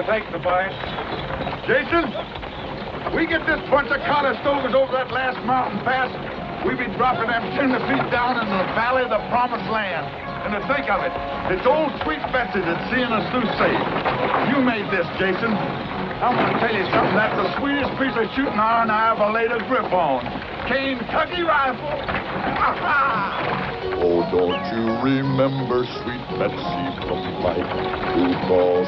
Thanks, Tobias. Jason, we get this bunch of Cottestovers over that last mountain pass, we be dropping them 10 feet down in the valley of the promised land. And to think of it, it's old sweet Betsy that's seeing us through safe. You made this, Jason. I'm going to tell you something. That's the sweetest piece of shooting iron I ever laid a grip on. Kentucky rifle. Oh, don't you remember sweet Betsy from Clyde, who calls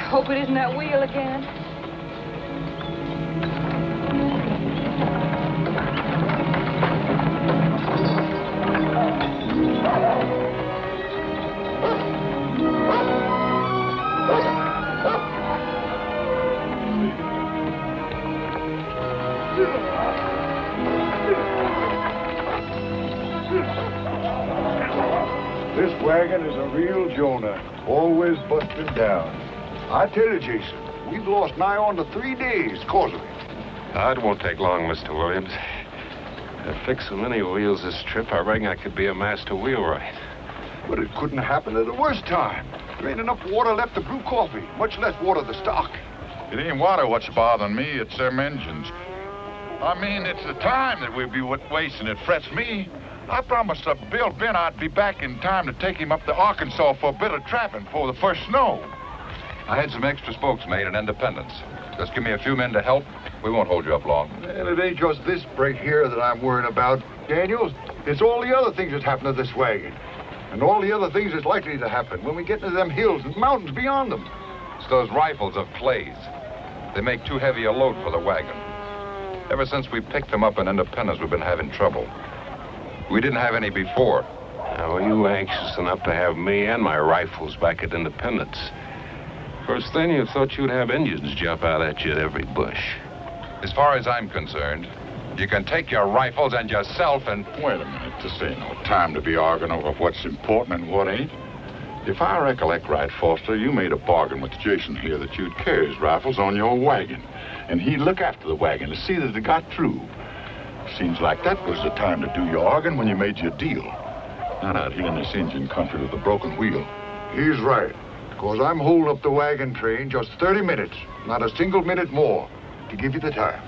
Hope it isn't that wheel again. This wagon is a real Jonah, always busting down. I tell you, Jason, we've lost nigh on to 3 days cause of it. It won't take long, Mr. Williams. I fixed so many wheels this trip, I reckon I could be a master wheelwright. But it couldn't happen at the worst time. There ain't enough water left to brew coffee, much less water the stock. It ain't water what's bothering me, it's them engines. I mean, it's the time that we'll be wasting. It frets me. I promised Bill Ben I'd be back in time to take him up to Arkansas for a bit of trapping before the first snow. I had some extra spokes made in Independence. Just give me a few men to help. We won't hold you up long. And it ain't just this break here that I'm worried about, Daniels. It's all the other things that happen to this wagon. And all the other things that's likely to happen when we get into them hills and mountains beyond them. It's those rifles of Clay's. They make too heavy a load for the wagon. Ever since we picked them up in Independence, we've been having trouble. We didn't have any before. Now, were you anxious enough to have me and my rifles back at Independence? First thing, you thought you'd have Indians jump out at you at every bush. As far as I'm concerned, you can take your rifles and yourself and... Wait a minute, this ain't no time to be arguing over what's important and what ain't. If I recollect right, Foster, you made a bargain with Jason here that you'd carry his rifles on your wagon, and he'd look after the wagon to see that it got through. Seems like that was the time to do your arguing when you made your deal. Not out here in this Indian country with a broken wheel. He's right. Because I'm holding up the wagon train just 30 minutes, not a single minute more, to give you the time.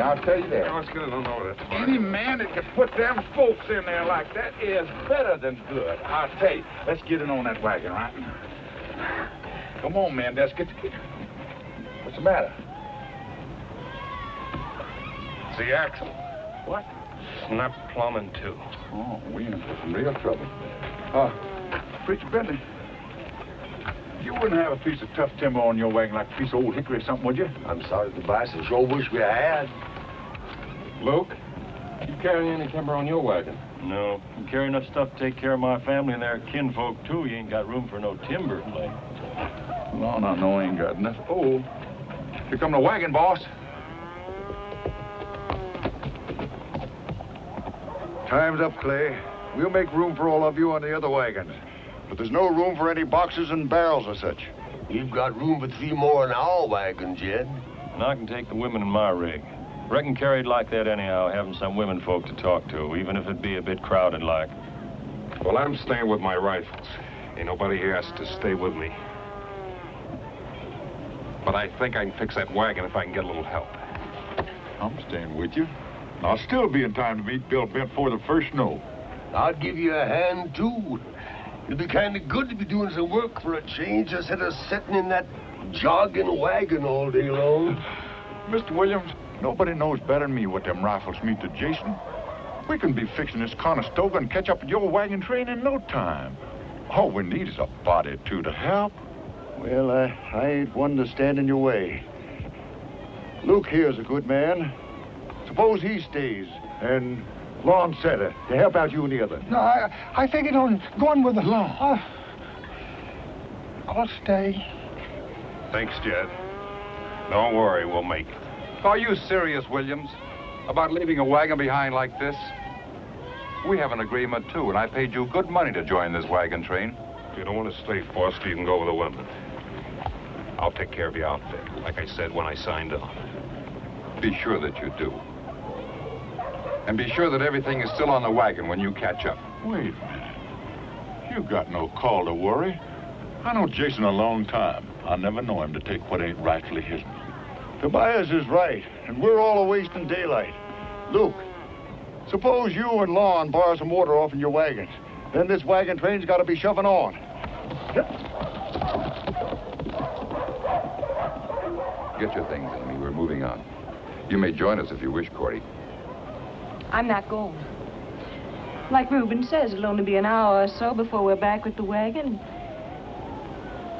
I'll tell you that. I was going to know that. Any man that can put them folks in there like that is better than good. I'll tell you. Let's get in on that wagon, right? Come on, man. Let's get... What's the matter? It's the axle. What? snap plumbing, too. Oh, we in for some real trouble. Preacher Bentley, you wouldn't have a piece of tough timber on your wagon like a piece of old hickory or something, would you? I'm sorry, Tobias. I sure wish we had. Luke, you carry any timber on your wagon? No. You carry enough stuff to take care of my family and their kinfolk, too. You ain't got room for no timber, Blake. No, I ain't got enough. Oh, here come the wagon, boss. Time's up, Clay. We'll make room for all of you on the other wagons. But there's no room for any boxes and barrels or such. We've got room for 3 more in our wagon, Jed. And I can take the women in my rig. Reckon carried like that anyhow, having some women folk to talk to, even if it be a bit crowded like. Well, I'm staying with my rifles. Ain't nobody here has to stay with me. But I think I can fix that wagon if I can get a little help. I'm staying with you. I'll still be in time to meet Bill Bent before the first snow. I'd give you a hand, too. It'd be kind of good to be doing some work for a change instead of sitting in that jogging wagon all day long. Mr. Williams, nobody knows better than me what them rifles mean to Jason. We can be fixing this Conestoga and catch up with your wagon train in no time. All we need is a body or two to help. Well, I ain't one to stand in your way. Luke here's a good man. Suppose he stays, and Lon Setter to help out you and the others. No, I figured on going with the law. I'll stay. Thanks, Jed. Don't worry, we'll make it. Are you serious, Williams, about leaving a wagon behind like this? We have an agreement, too, and I paid you good money to join this wagon train. If you don't want to stay, Foster, you can go with the women. I'll take care of your outfit, like I said when I signed on. Be sure that you do. And be sure that everything is still on the wagon when you catch up. Wait a minute. You got no call to worry. I know Jason a long time. I never know him to take what ain't rightfully his. Tobias is right, and we're all a-wasting daylight. Luke, suppose you and Lon borrow some water off in your wagons. Then this wagon train's got to be shoving on. Get your things, Amy. We're moving on. You may join us if you wish, Cordy. I'm not going. Like Reuben says, it'll only be an hour or so before we're back with the wagon.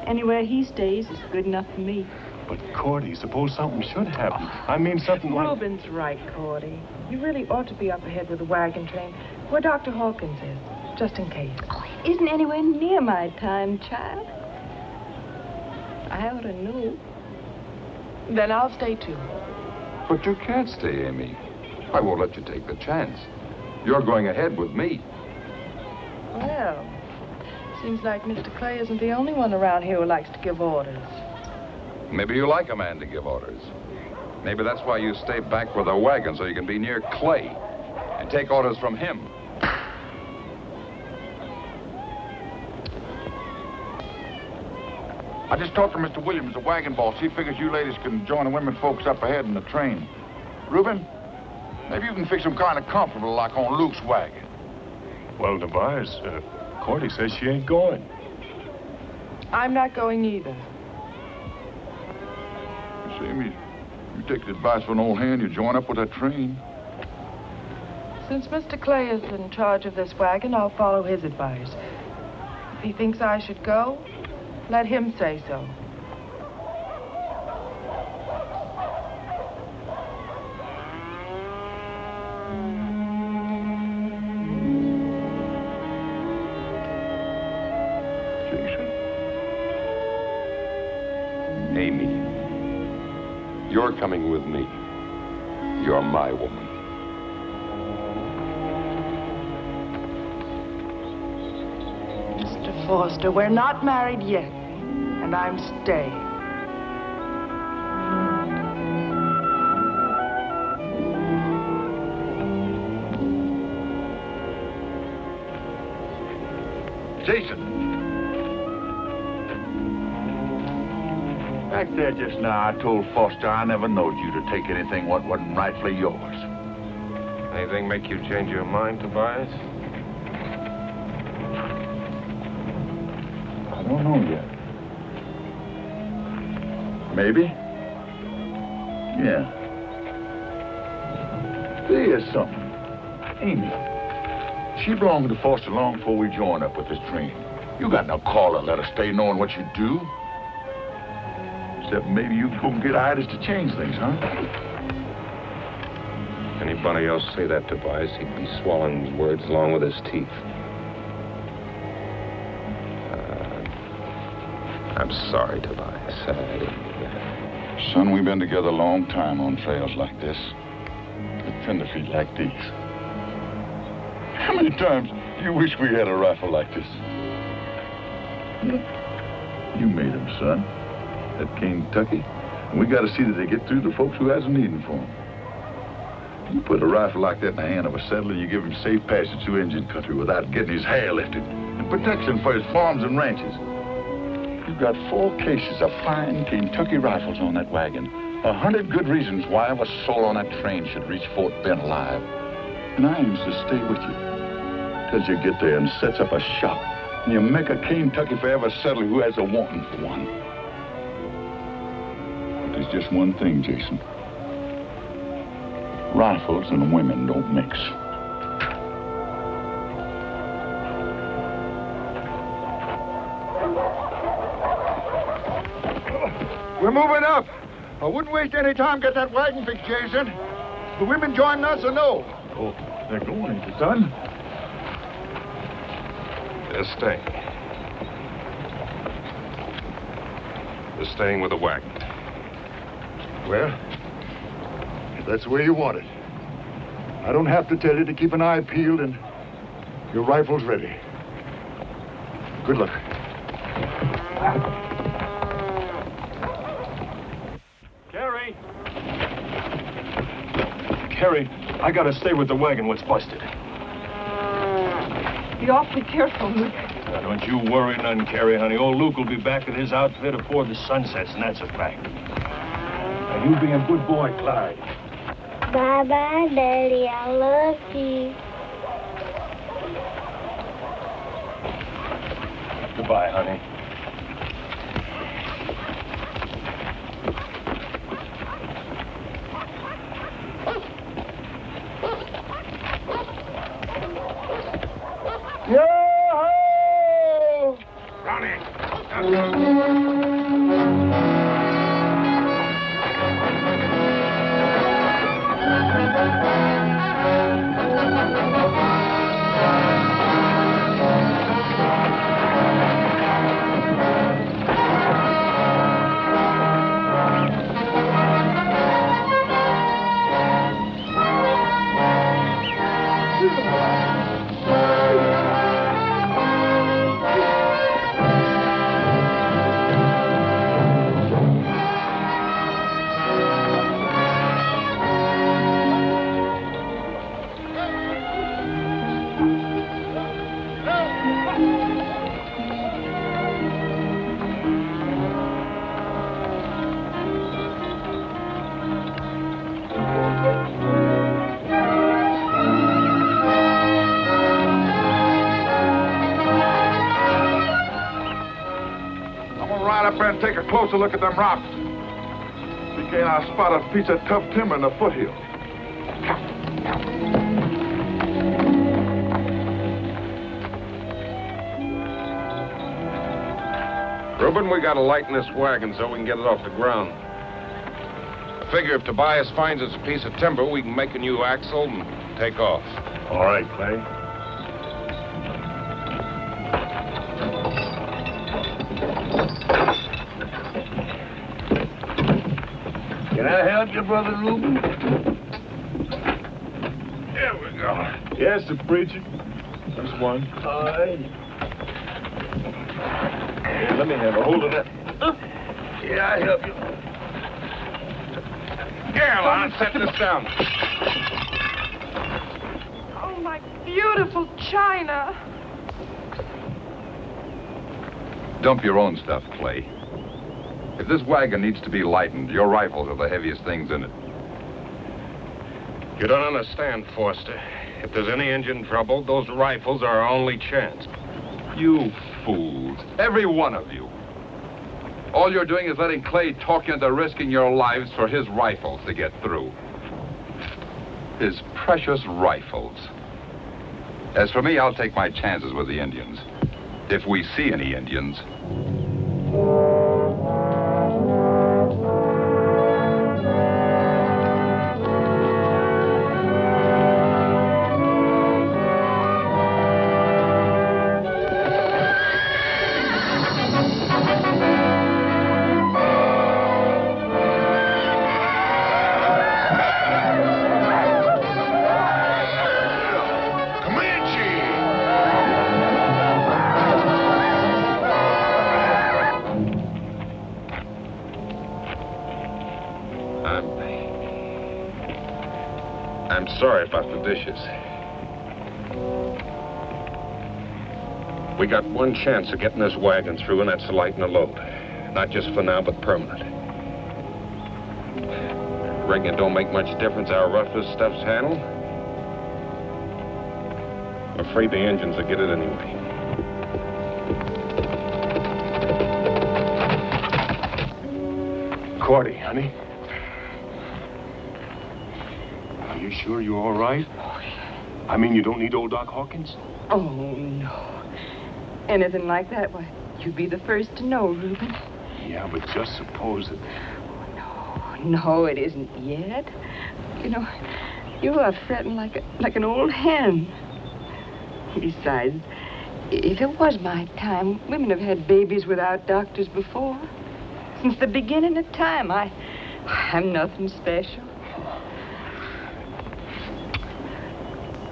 Anywhere he stays is good enough for me. But, Cordy, suppose something should happen. I mean something like... Reuben's right, Cordy. You really ought to be up ahead with the wagon train, where Dr. Hawkins is, just in case. Oh, it isn't anywhere near my time, child. I ought to know. Then I'll stay, too. But you can't stay, Amy. I won't let you take the chance. You're going ahead with me. Well, seems like Mr. Clay isn't the only one around here who likes to give orders. Maybe you like a man to give orders. Maybe that's why you stay back with the wagon, so you can be near Clay and take orders from him. I just talked to Mr. Williams, the wagon boss. He figures you ladies can join the women folks up ahead in the train. Reuben, maybe you can fix them kind of comfortable like on Luke's wagon. Well, Tobias, Cordy says she ain't going. I'm not going either. You see, Amy, you take the advice of an old hand, you join up with that train. Since Mr. Clay is in charge of this wagon, I'll follow his advice. If he thinks I should go, let him say so. Amy, you're coming with me. You're my woman. Mr. Foster, we're not married yet, and I'm staying. Jason. Back there just now, I told Foster I never knowed you to take anything what wasn't rightfully yours. Anything make you change your mind, Tobias? I don't know yet. Maybe. Yeah. There's something. Amy, she belonged to Foster long before we joined up with this train. You got no call to let her stay knowing what you do. Except maybe you can go and get Idas to change things, huh? Anybody else say that to Tobias, he'd be swallowing his words along with his teeth. I'm sorry, Tobias. I didn't mean that. Son, we've been together a long time on trails like this. With tenderfeet like these. How many times do you wish we had a rifle like this? You made them, son. At Kentucky. And we got to see that they get through the folks who has a needing for them. You put a rifle like that in the hand of a settler, you give him safe passage through Indian country without getting his hair lifted. And protection for his farms and ranches. You've got 4 cases of fine Kentucky rifles on that wagon. 100 good reasons why a soul on that train should reach Fort Bend alive. And I aims to stay with you. Till you get there and sets up a shop. And you make a Kentucky forever settler who has a wanting for one. But there's just one thing, Jason. Rifles and women don't mix. We're moving up. I wouldn't waste any time get that wagon fixed, Jason. The women joining us or no? Oh, they're going, ain't they, son? They're staying. They're staying with the wagon. Well, if that's the way you want it. I don't have to tell you to keep an eye peeled and your rifle's ready. Good luck. Carrie, I gotta stay with the wagon. What's busted? Be awfully careful, Luke. Now, don't you worry none, Carrie, honey. Old Luke will be back with his outfit before the sun sets, and that's a fact. Now, you be a good boy, Clyde. Bye-bye, Daddy. I love you. Goodbye, honey. Yo-ho! Ronnie! And take a closer look at them rocks. See, can't I spot a piece of tough timber in the foothill? Reuben, we gotta lighten this wagon so we can get it off the ground. I figure if Tobias finds us a piece of timber, we can make a new axle and take off. All right, Clay. Can I help you, Brother Reuben? There we go. Yes, the preacher. Just one. All right. Here, let me have a hold of that. Yeah, I help you. Here, Lon, set this down. Oh, my beautiful china. Dump your own stuff, Clay. If this wagon needs to be lightened, your rifles are the heaviest things in it. You don't understand, Foster. If there's any engine trouble, those rifles are our only chance. You fools. Every one of you. All you're doing is letting Clay talk you into risking your lives for his rifles to get through. His precious rifles. As for me, I'll take my chances with the Indians. If we see any Indians. I'm sorry about the dishes. We got one chance of getting this wagon through, and that's to lighten the load. Not just for now, but permanent. Reckon it don't make much difference how rough this stuff's handled? I'm afraid the engines will get it anyway. Cordy, honey. Are you sure you're all right? I mean, you don't need old Doc Hawkins? Oh, no. Anything like that, why, you'd be the first to know, Reuben. Yeah, but just suppose that... No, it isn't yet. You know, you are fretting like an old hen. Besides, if it was my time, women have had babies without doctors before. Since the beginning of time, I'm nothing special.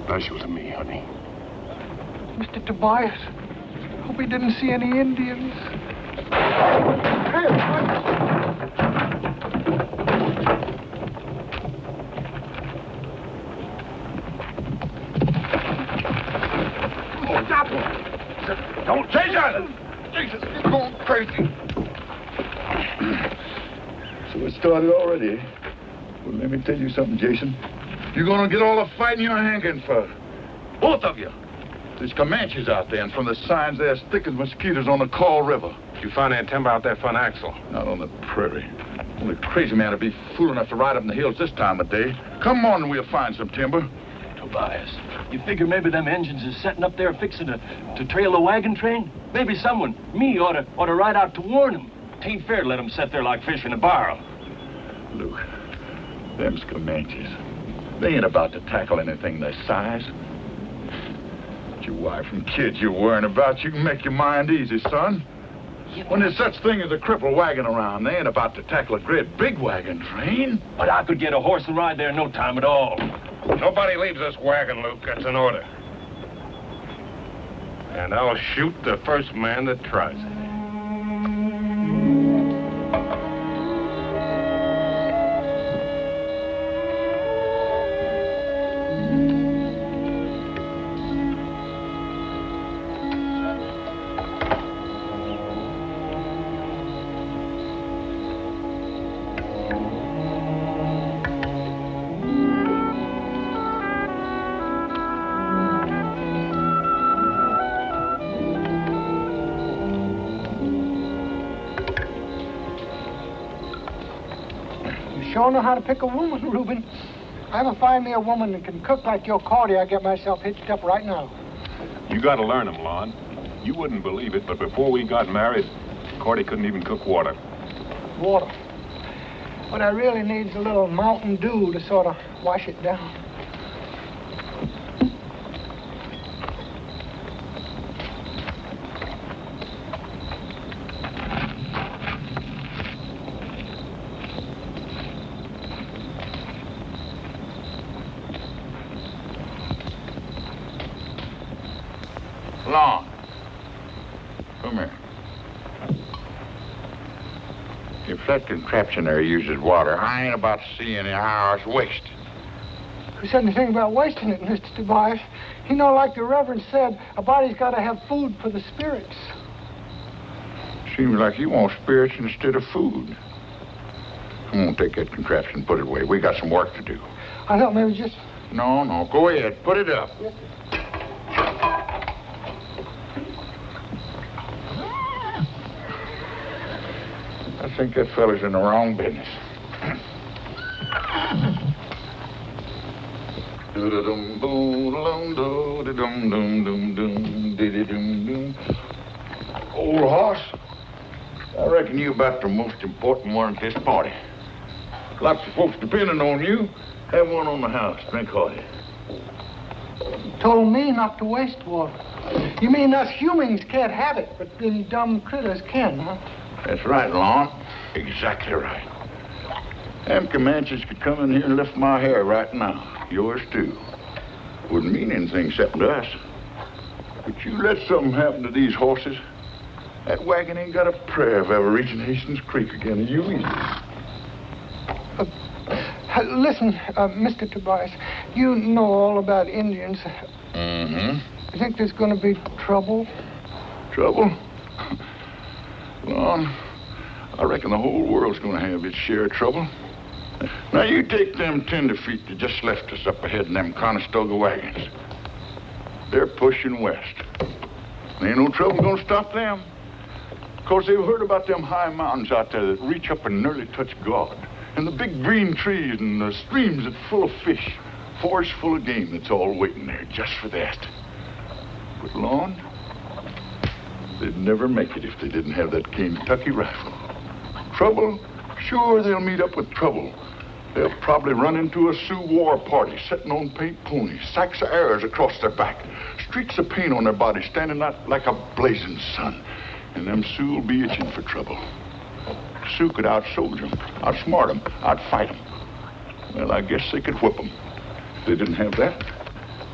Special to me, honey. Mr. Tobias, hope he didn't see any Indians. Oh, stop him! Don't chase us! Jesus, he's going crazy. So it started already, eh? Well, let me tell you something, Jason. You're gonna get all the fighting you're hanging for. Both of you. There's Comanches out there, and from the signs, they're as thick as mosquitoes on the Call River. Did you find that timber out there for an axle? Not on the prairie. Only crazy man would be fool enough to ride up in the hills this time of day. Come on and we'll find some timber. Tobias, you figure maybe them engines is setting up there fixing to trail the wagon train? Maybe someone, me, ought to ride out to warn them. Tain't fair to let them sit there like fish in a barrel. Luke, them's Comanches. They ain't about to tackle anything their size. But your wife and kids you're worrying about, you can make your mind easy, son. When there's such thing as a crippled wagon around, they ain't about to tackle a great big wagon train. But I could get a horse and ride there in no time at all. Nobody leaves this wagon, Luke. That's an order. And I'll shoot the first man that tries it. Sure know how to pick a woman, Reuben. If I ever find me a woman that can cook like your Cordy, I'll get myself hitched up right now. You gotta learn them, Lon. You wouldn't believe it, but before we got married, Cordy couldn't even cook water. Water. What I really need is a little Mountain Dew to sort of wash it down. Lon, come here. If that contraption there uses water, I ain't about to see any hours wasted. Who said anything about wasting it, Mr. Tobias? You know, like the Reverend said, a body's got to have food for the spirits. Seems like you want spirits instead of food. Come on, take that contraption and put it away. We got some work to do. I thought maybe just... No, go ahead. Put it up. Yeah. I think that fella's in the wrong business. Old horse, I reckon you about the most important one at this party. Lots of folks depending on you. Have one on the house. Drink hearty. You told me not to waste water. You mean us humans can't have it, but them dumb critters can, huh? That's right, Lon. Exactly right. Them Comanches could come in here and lift my hair right now. Yours, too. Wouldn't mean anything except to us. But you let something happen to these horses, that wagon ain't got a prayer of ever reaching Hastings Creek again, and you either. Listen, Mr. Tobias, you know all about Indians. Mm-hmm. You think there's going to be trouble? Trouble? Lon, I reckon the whole world's going to have its share of trouble. Now, you take them tenderfeet that just left us up ahead in them Conestoga wagons. They're pushing west. There ain't no trouble going to stop them. Because they've heard about them high mountains out there that reach up and nearly touch God. And the big green trees and the streams that's full of fish. Forests full of game that's all waiting there just for that. But, Lon, they'd never make it if they didn't have that Kentucky rifle. Trouble? Sure, they'll meet up with trouble. They'll probably run into a Sioux war party sitting on paint ponies, sacks of arrows across their back, streaks of paint on their bodies standing out like a blazing sun. And them Sioux will be itching for trouble. Sioux could out-soldier them, outsmart them, outfight them. Well, I guess they could whip them. If they didn't have that,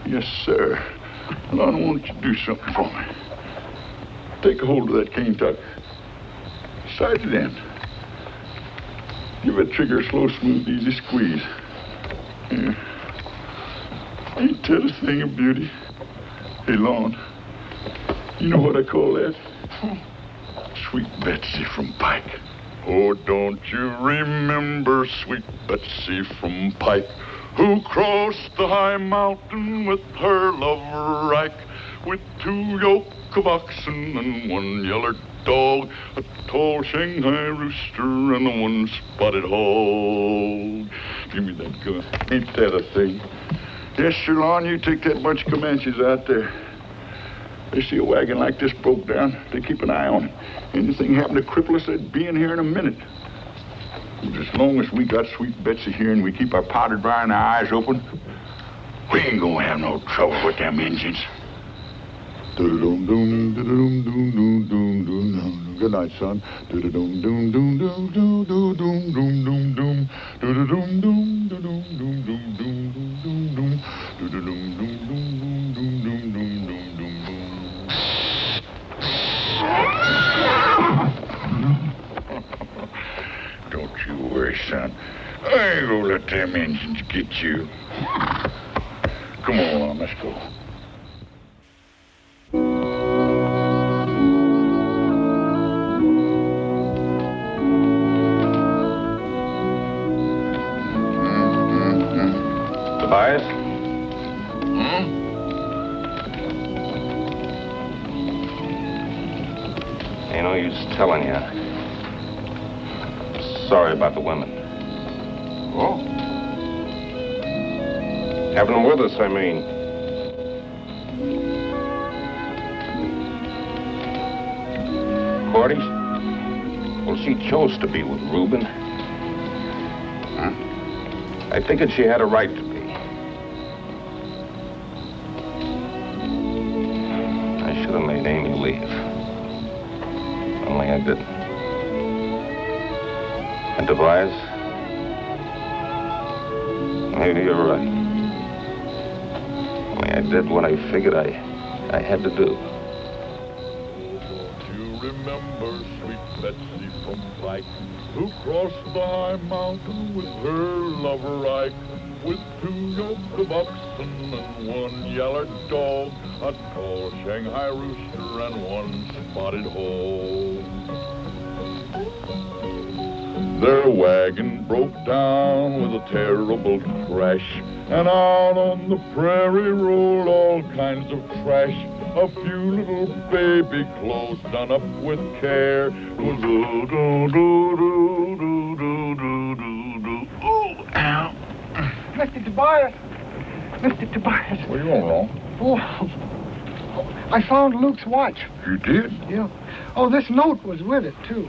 yes, sir. Lon, why don't you do something for me? Take a hold of that cane tuck. Side it in. Give that trigger a slow, smooth, easy squeeze. Yeah. Ain't that a thing of beauty? Hey, Lon, you know what I call that? Sweet Betsy from Pike. Oh, don't you remember sweet Betsy from Pike, who crossed the high mountain with her lover Ike, with 2 yoke of oxen and 1 yeller dog, a tall Shanghai rooster and a 1 spotted hog. Give me that gun. Ain't that a thing? Yes, sir, Lon, you take that bunch of Comanches out there. They see a wagon like this broke down, they keep an eye on it. Anything happened to cripple us, they'd be in here in a minute. But as long as we got Sweet Betsy here and we keep our powder dry and our eyes open, we ain't gonna have no trouble with them Indians. Good night, son. Don't you worry, son. I ain't gonna let them engines get you. Come on, let's go. Tobias? Ain't no use telling you. Sorry about the women. Oh? Having them with us, I mean. Cordy? Well, she chose to be with Reuben. Huh? I figured she had a right to be. I should have made Amy leave. Only I didn't. And Tobias? Maybe you're right. Only I did what I figured I had to do. You remember Sweet Betsy from Pike, who crossed the high mountain with her lover Ike, with 2 yoke of oxen and 1 yeller dog, a tall Shanghai rooster and 1 spotted hog. Their wagon broke down with a terrible crash, and out on the prairie rolled all kinds of trash. A few little baby clothes done up with care. Mr. Tobias, Mr. Tobias. What do you want, Long? Oh, I found Luke's watch. You did? Yeah. Oh, this note was with it, too.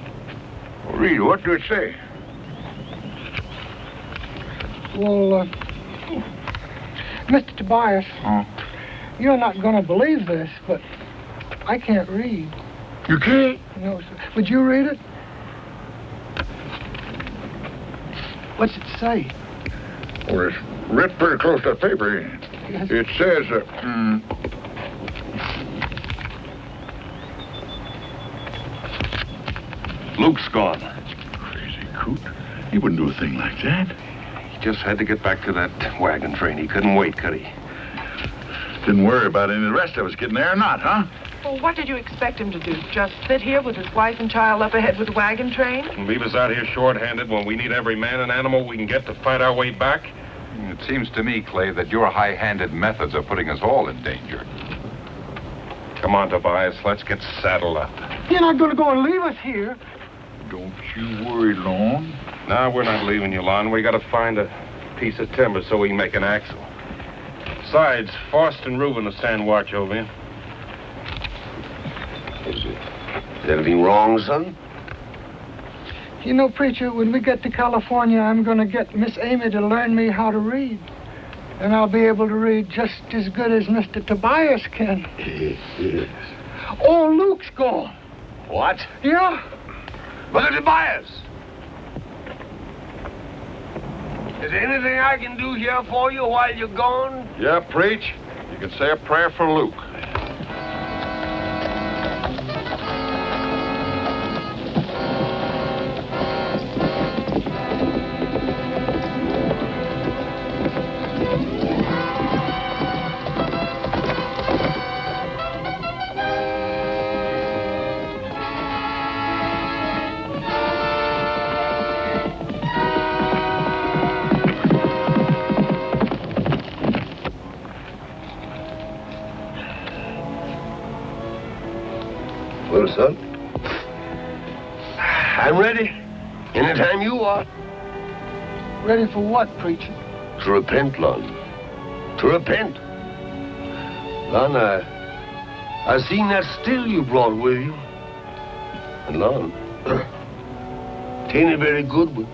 Read, what did it say? Well, Mr. Tobias, you're not going to believe this, but I can't read. You can't? No, sir. Would you read it? What's it say? Well, it's written pretty close to the paper. Yes. It says, Luke's gone. Crazy coot. He wouldn't do a thing like that. He just had to get back to that wagon train. He couldn't wait, could he? Didn't worry about any of the rest of us getting there or not, huh? Well, what did you expect him to do? Just sit here with his wife and child up ahead with the wagon train? And leave us out here short-handed when we need every man and animal we can get to fight our way back? It seems to me, Clay, that your high-handed methods are putting us all in danger. Come on, Tobias. Let's get saddled up. You're not going to go and leave us here. Don't you worry, Lon. No, we're not leaving you, Lon. We got to find a piece of timber so we can make an axle. Besides, Faust and Reuben will stand watch over you. Is anything wrong, son? You know, preacher, when we get to California, I'm going to get Miss Amy to learn me how to read. And I'll be able to read just as good as Mr. Tobias can. Yes. Oh, Luke's gone. What? Yeah. Brother Tobias! Is there anything I can do here for you while you're gone? Yeah, preach. You can say a prayer for Luke. Well, son, I'm ready. Anytime you are. Ready for what, preacher? To repent, Lon. To repent. Lon, I seen that still you brought with you. And Lon, tain't a very good one.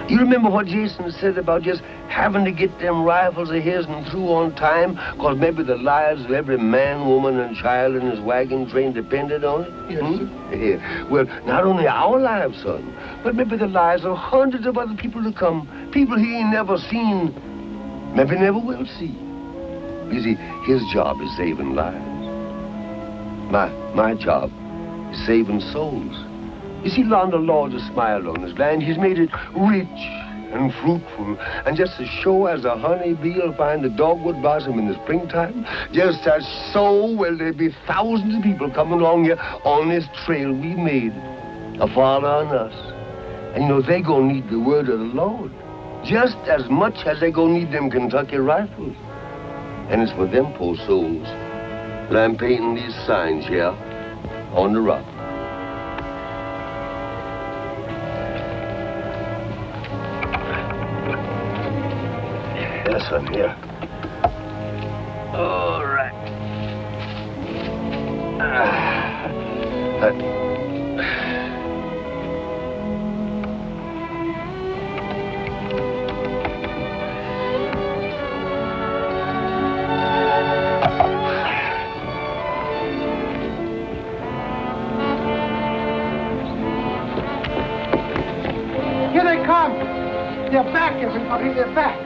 You remember what Jason said about just having to get them rifles of his and through on time, because maybe the lives of every man, woman, and child in his wagon train depended on it? Yes, sir. Yeah. Well, not only our lives, son, but maybe the lives of hundreds of other people to come, people he ain't never seen, maybe never will see. You see, his job is saving lives. My job is saving souls. You see, Lon, the Lord has smiled on this land. He's made it rich and fruitful. And just as sure as the honeybee will find the dogwood blossom in the springtime, just as so will there be thousands of people coming along here on this trail we made, a father on us. And you know, they gonna need the word of the Lord just as much as they gonna need them Kentucky rifles. And it's for them poor souls that I'm painting these signs here on the rock. Yes, I'm here. All right. Here they come. They're back, everybody. They're back.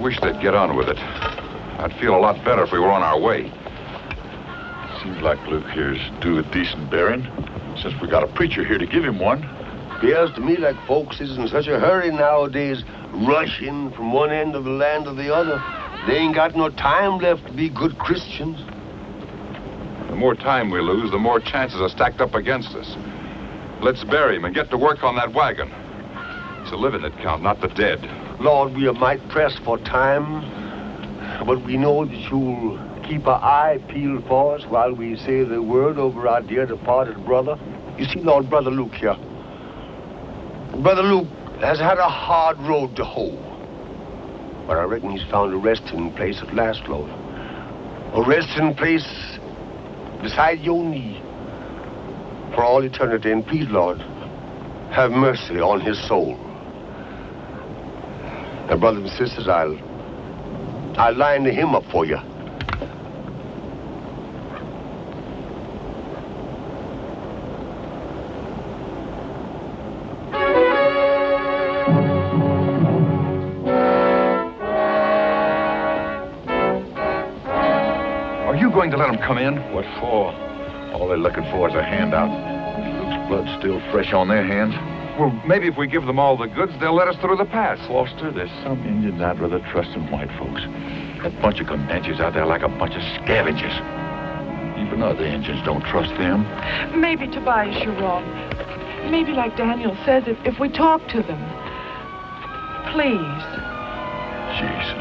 wish they'd get on with it. I'd feel a lot better if we were on our way. Seems like Luke here's due a decent bearing, since we got a preacher here to give him one. Appears to me like folks is in such a hurry nowadays, rushing from one end of the land to the other. They ain't got no time left to be good Christians. The more time we lose, the more chances are stacked up against us. Let's bury him and get to work on that wagon. It's the living that count, not the dead. Lord, we are might pressed for time, but we know that you'll keep our eye peeled for us while we say the word over our dear departed brother. You see, Lord, Brother Luke here. Brother Luke has had a hard road to hoe. But I reckon he's found a resting place at last, Lord. A resting place beside your knee for all eternity. And please, Lord, have mercy on his soul. Now, brothers and sisters, I'll line the hymn up for you. Are you going to let him come in? What for? All they're looking for is a handout. Luke's blood's still fresh on their hands. Well, maybe if we give them all the goods, they'll let us through the pass. Foster, there's some Indians I'd rather trust than white folks. That bunch of Comanches out there like a bunch of scavengers. Even other Indians don't trust them. Maybe, Tobias, you're wrong. Maybe, like Daniel says, if we talk to them. Please. Jason,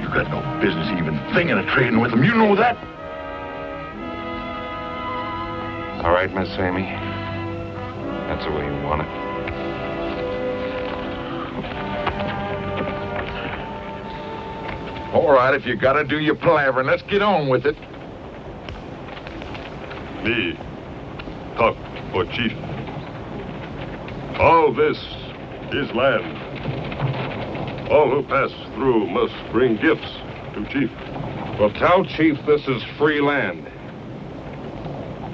you got no business even thinking of trading with them. You know that? All right, Miss Amy. That's the way you want it. All right, if you gotta do your palavering, let's get on with it. Me, Houck, or Chief. All this is land. All who pass through must bring gifts to Chief. Well, tell Chief this is free land.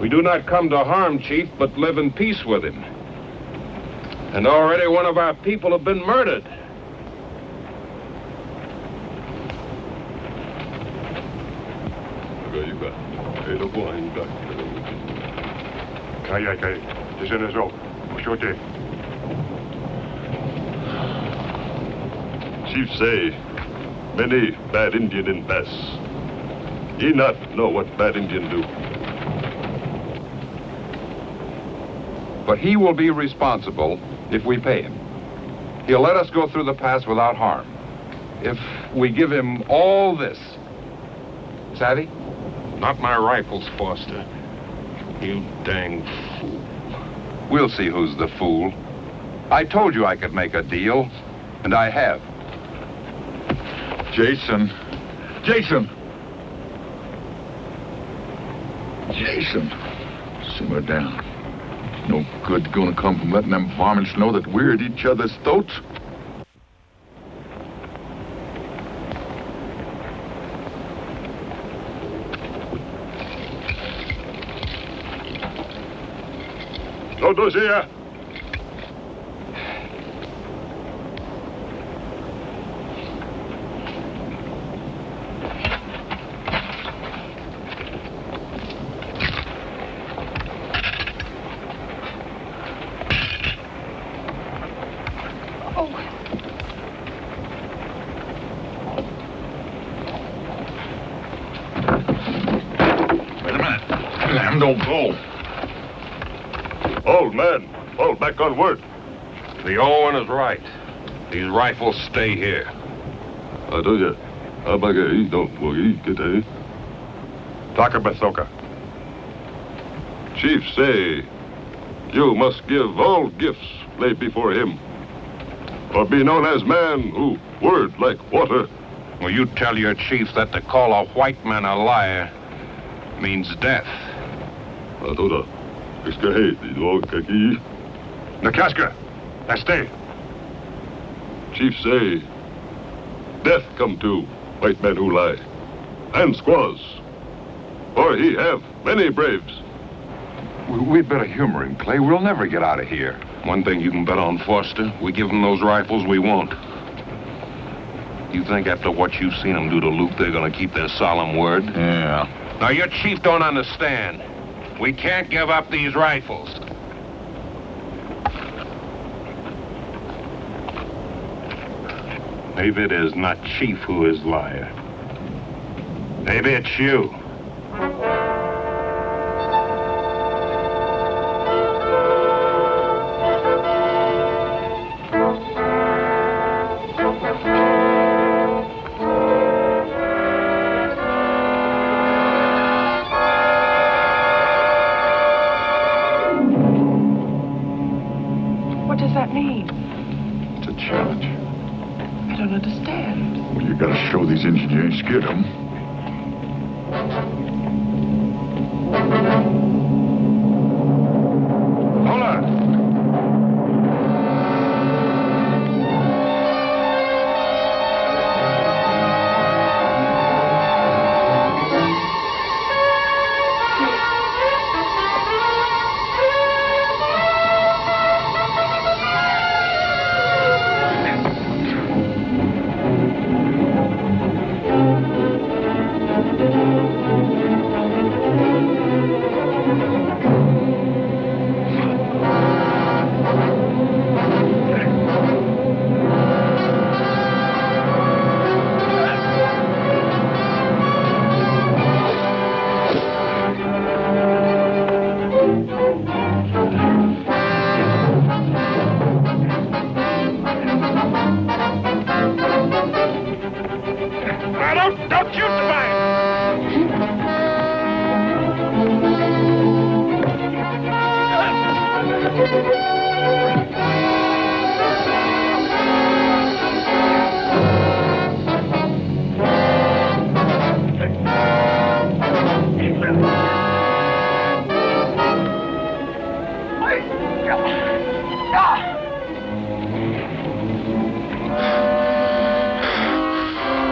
We do not come to harm Chief, but live in peace with him. And already one of our people have been murdered. Chief say, many bad Indian in pass. Ye not know what bad Indian do. But he will be responsible if we pay him. He'll let us go through the pass without harm. If we give him all this. Savvy? Not my rifles, Foster. You dang fool. We'll see who's the fool. I told you I could make a deal, and I have. Jason. Jason! Jason! Simmer down. No good gonna come from letting them varmints know that we're at each other's throats. Todos here. Don't go. Old man, fall back on word. The old one is right. These rifles stay here. Takabathoka. Chief say, you must give all gifts laid before him, or be known as man who word like water. Will you tell your chief that to call a white man a liar means death? Nakaska, I stay. Chief say, death come to white men who lie, and squaws, for he have many braves. We'd better humor him, Clay. We'll never get out of here. One thing you can bet on, Foster. We give him those rifles we want. You think after what you've seen them do to Luke, they're going to keep their solemn word? Yeah. Now, your chief don't understand. We can't give up these rifles. Maybe it is not Chief who is liar. Maybe it's you. What does that mean? It's a challenge. I don't understand. Well, you gotta show these engineers scared of them. Hold on. Don't shoot the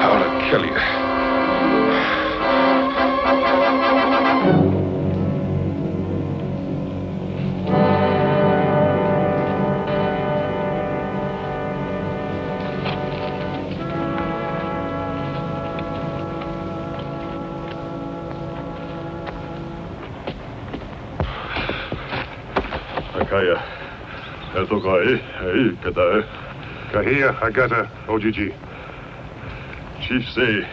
I'll kill you. Kahia, Agata, OGG. Chief say,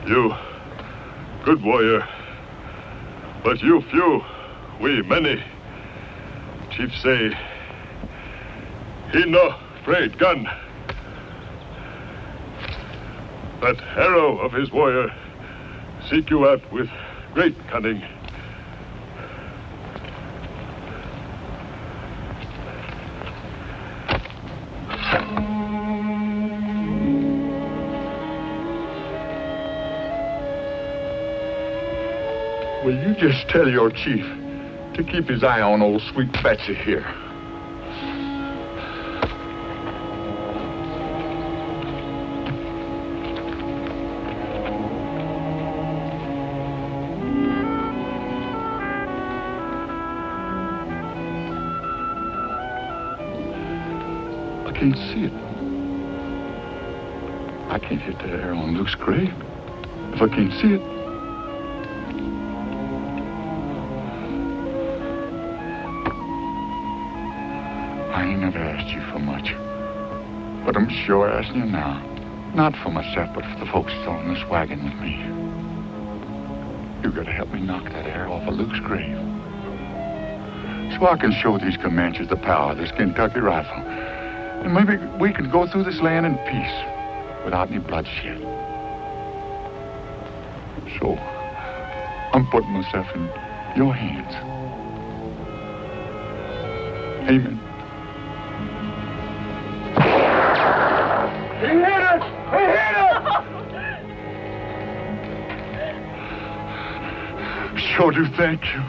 you, good warrior, but you few, we many. Chief say, he no afraid gun. That arrow of his warrior seek you out with great cunning. Will you just tell your chief to keep his eye on old sweet Betsy here? I can't see it. I can't hit the arrow on Luke's grave if I can't see it. I ain't never asked you for much, but I'm sure asking you now. Not for myself, but for the folks that's on this wagon with me. You gotta help me knock that arrow off of Luke's grave, so I can show these Comanches the power of this Kentucky rifle, and maybe we can go through this land in peace without any bloodshed. So I'm putting myself in your hands. Amen. He hit us! He hit us! Sure do thank you.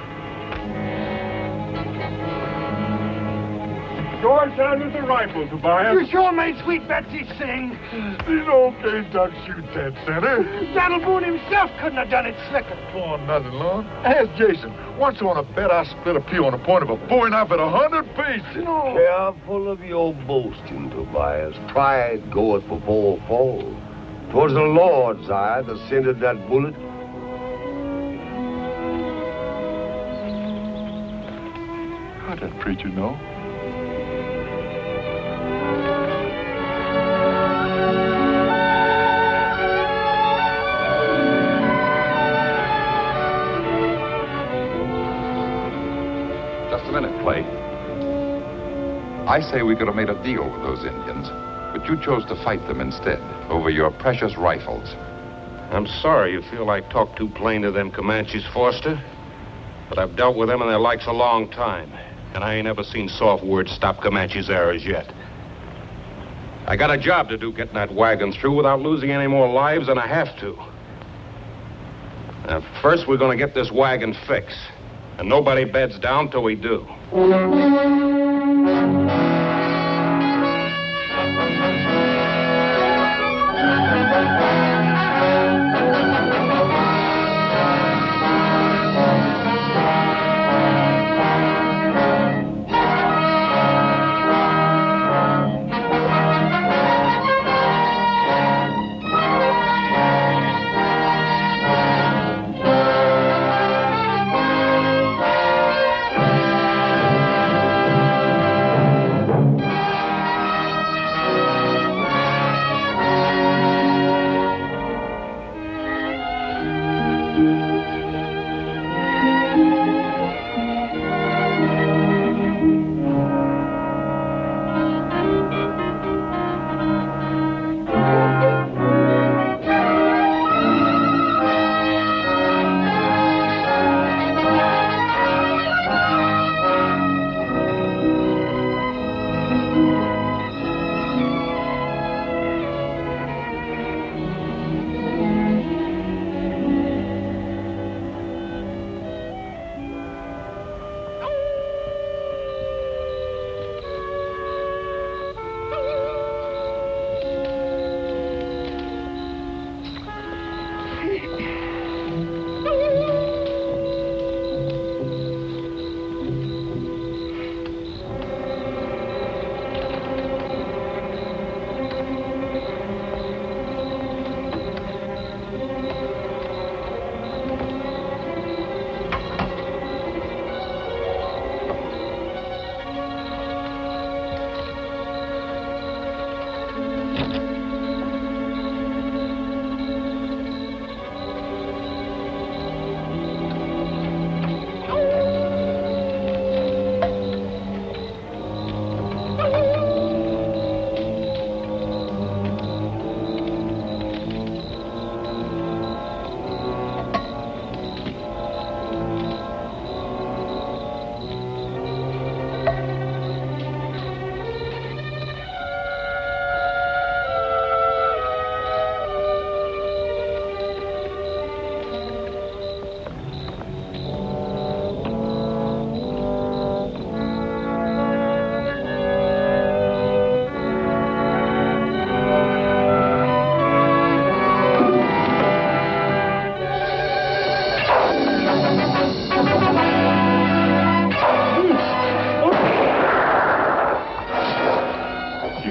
Go on down with the rifle, Tobias. You sure made Sweet Betsy sing. These old gay ducks shoot that center. Donald Boone himself couldn't have done it slicker. Oh, nothing, Lord. Ask Jason. Once on a bet, I split a pea on the point of a bowie knife at 100 pieces. No. Careful of your boasting, Tobias. Pride goeth before a fall. 'Twas the Lord's eye that scented that bullet. How'd that preacher know? Just a minute, Clay. I say we could have made a deal with those Indians, but you chose to fight them instead over your precious rifles. I'm sorry you feel I talk too plain to them Comanches, Foster. But I've dealt with them and their likes a long time. And I ain't ever seen soft words stop Comanches' errors yet. I got a job to do getting that wagon through without losing any more lives than I have to. Now, first we're going to get this wagon fixed. And nobody beds down till we do.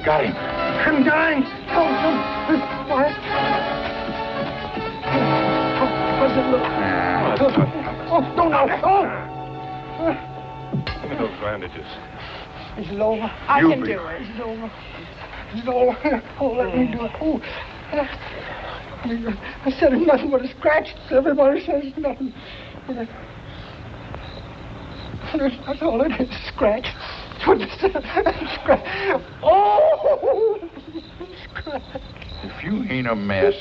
Got him. I'm dying. Oh, what? How does it look? Oh, don't know. Oh! Give me those bandages. Is it over? I can do it. Is it over? Is it over? Oh, let me do it. Oh. I said it's nothing but a scratch. Everybody says it's nothing. That's all it is, scratch. Scratch. Oh! Scratch. If you ain't a mess.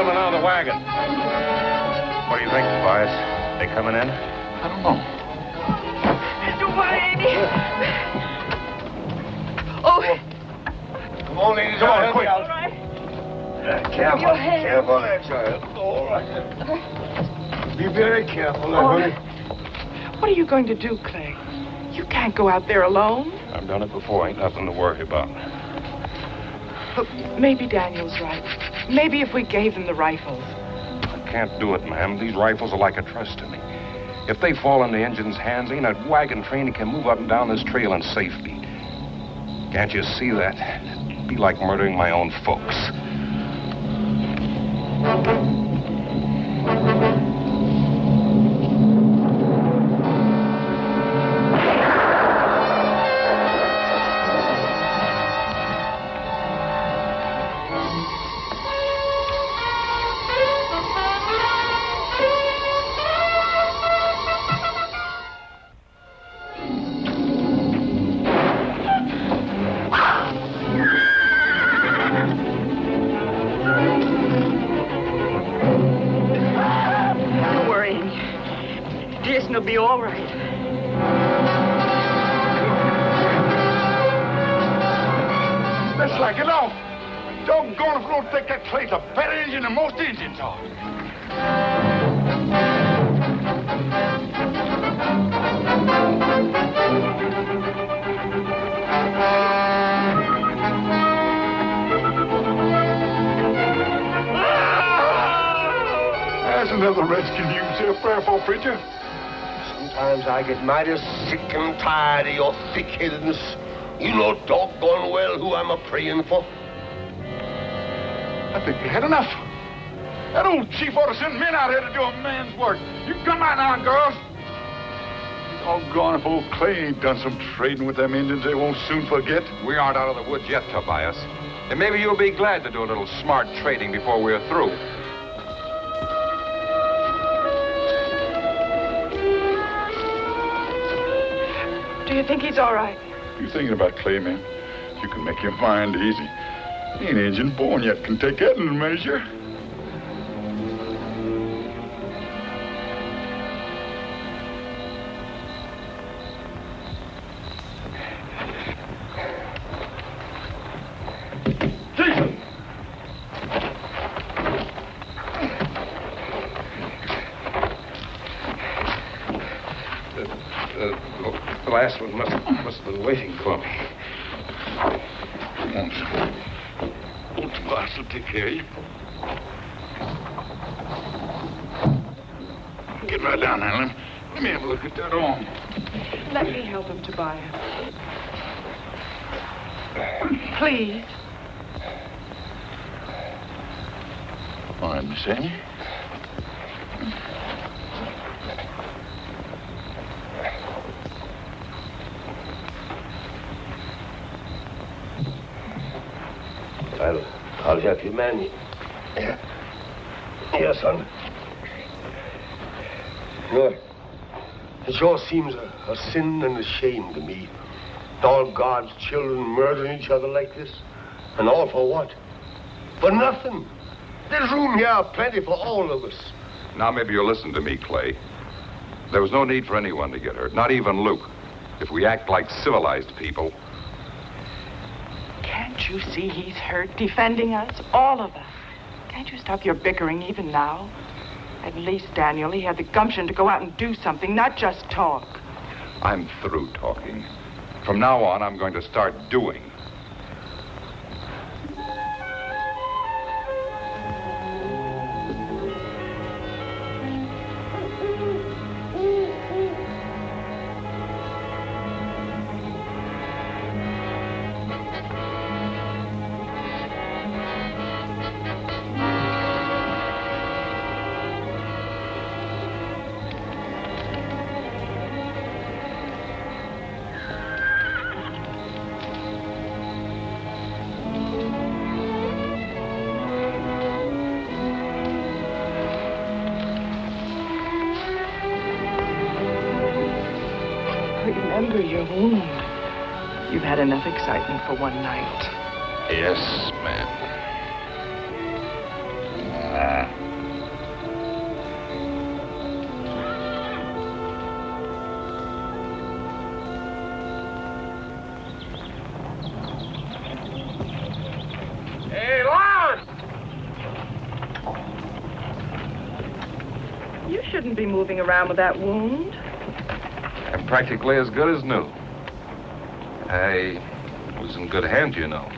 women out of the wagon. What do you think, Tobias? They coming in? I don't know. Don't worry, Amy. Oh. Come on, ladies. Come on, quick. All right. Careful. Your hand. Careful there, child. All right. Be very careful now, honey. What are you going to do, Clay? You can't go out there alone. I've done it before. Ain't nothing to worry about. Look, maybe Daniel's right. Maybe if we gave them the rifles. I can't do it, ma'am. These rifles are like a trust to me. If they fall in the engine's hands, ain't a wagon train that can move up and down this trail in safety. Can't you see that? It'd be like murdering my own folks. It'll be all right. Let's slack it off. Doggone if we don't take that Clay's a better engine than most engines are. There's another rescue news here, prayer for preacher. Sometimes I get mighty sick and tired of your thick-headedness. You know doggone well who I'm a-praying for. I think you had enough. That old chief ought to send men out here to do a man's work. You come out now, girls. Doggone if old Clay ain't done some trading with them Indians they won't soon forget. We aren't out of the woods yet, Tobias. And maybe you'll be glad to do a little smart trading before we're through. Do you think he's all right? You thinking about Clay, man? You can make your mind easy. He ain't Injun born yet, can take that in a measure. Jason! The last one must have been waiting for me. Old Tobias will take care of you. Get right down there, let me have a look at that arm. Let me help him, Tobias. Please. All right, Miss Amy. I'll help you, man. Here, son. You know, it sure seems a sin and a shame to me. All God's children murdering each other like this. And all for what? For nothing. There's room here plenty for all of us. Now maybe you'll listen to me, Clay. There was no need for anyone to get hurt, not even Luke. If we act like civilized people... Can't you see he's hurt, defending us, all of us? Can't you stop your bickering even now? At least, Daniel, he had the gumption to go out and do something, not just talk. I'm through talking. From now on, I'm going to start doing. Remember your wound. You've had enough excitement for one night. Yes, ma'am. be moving around with that wound. I'm practically as good as new. I was in good hands, you know.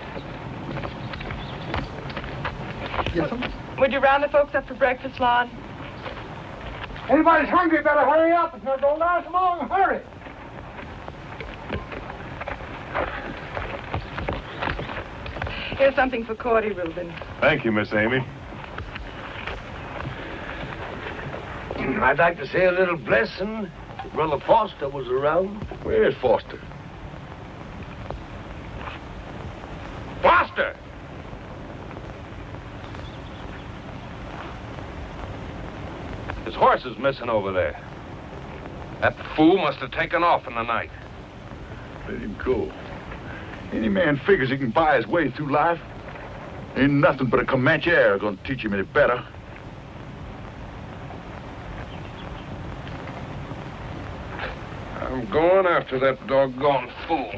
Yes, sir. Would you round the folks up for breakfast, Lon? Anybody's hungry, better hurry up. It's not going to last long. Hurry. Here's something for Cordy, Reuben. Thank you, Miss Amy. I'd like to say a little blessing if Brother Foster was around. Where is Foster? Foster! His horse is missing over there. That fool must have taken off in the night. Let him go. Any man figures he can buy his way through life. Ain't nothing but a Comanche air gonna teach him any better. I'm going after that doggone fool.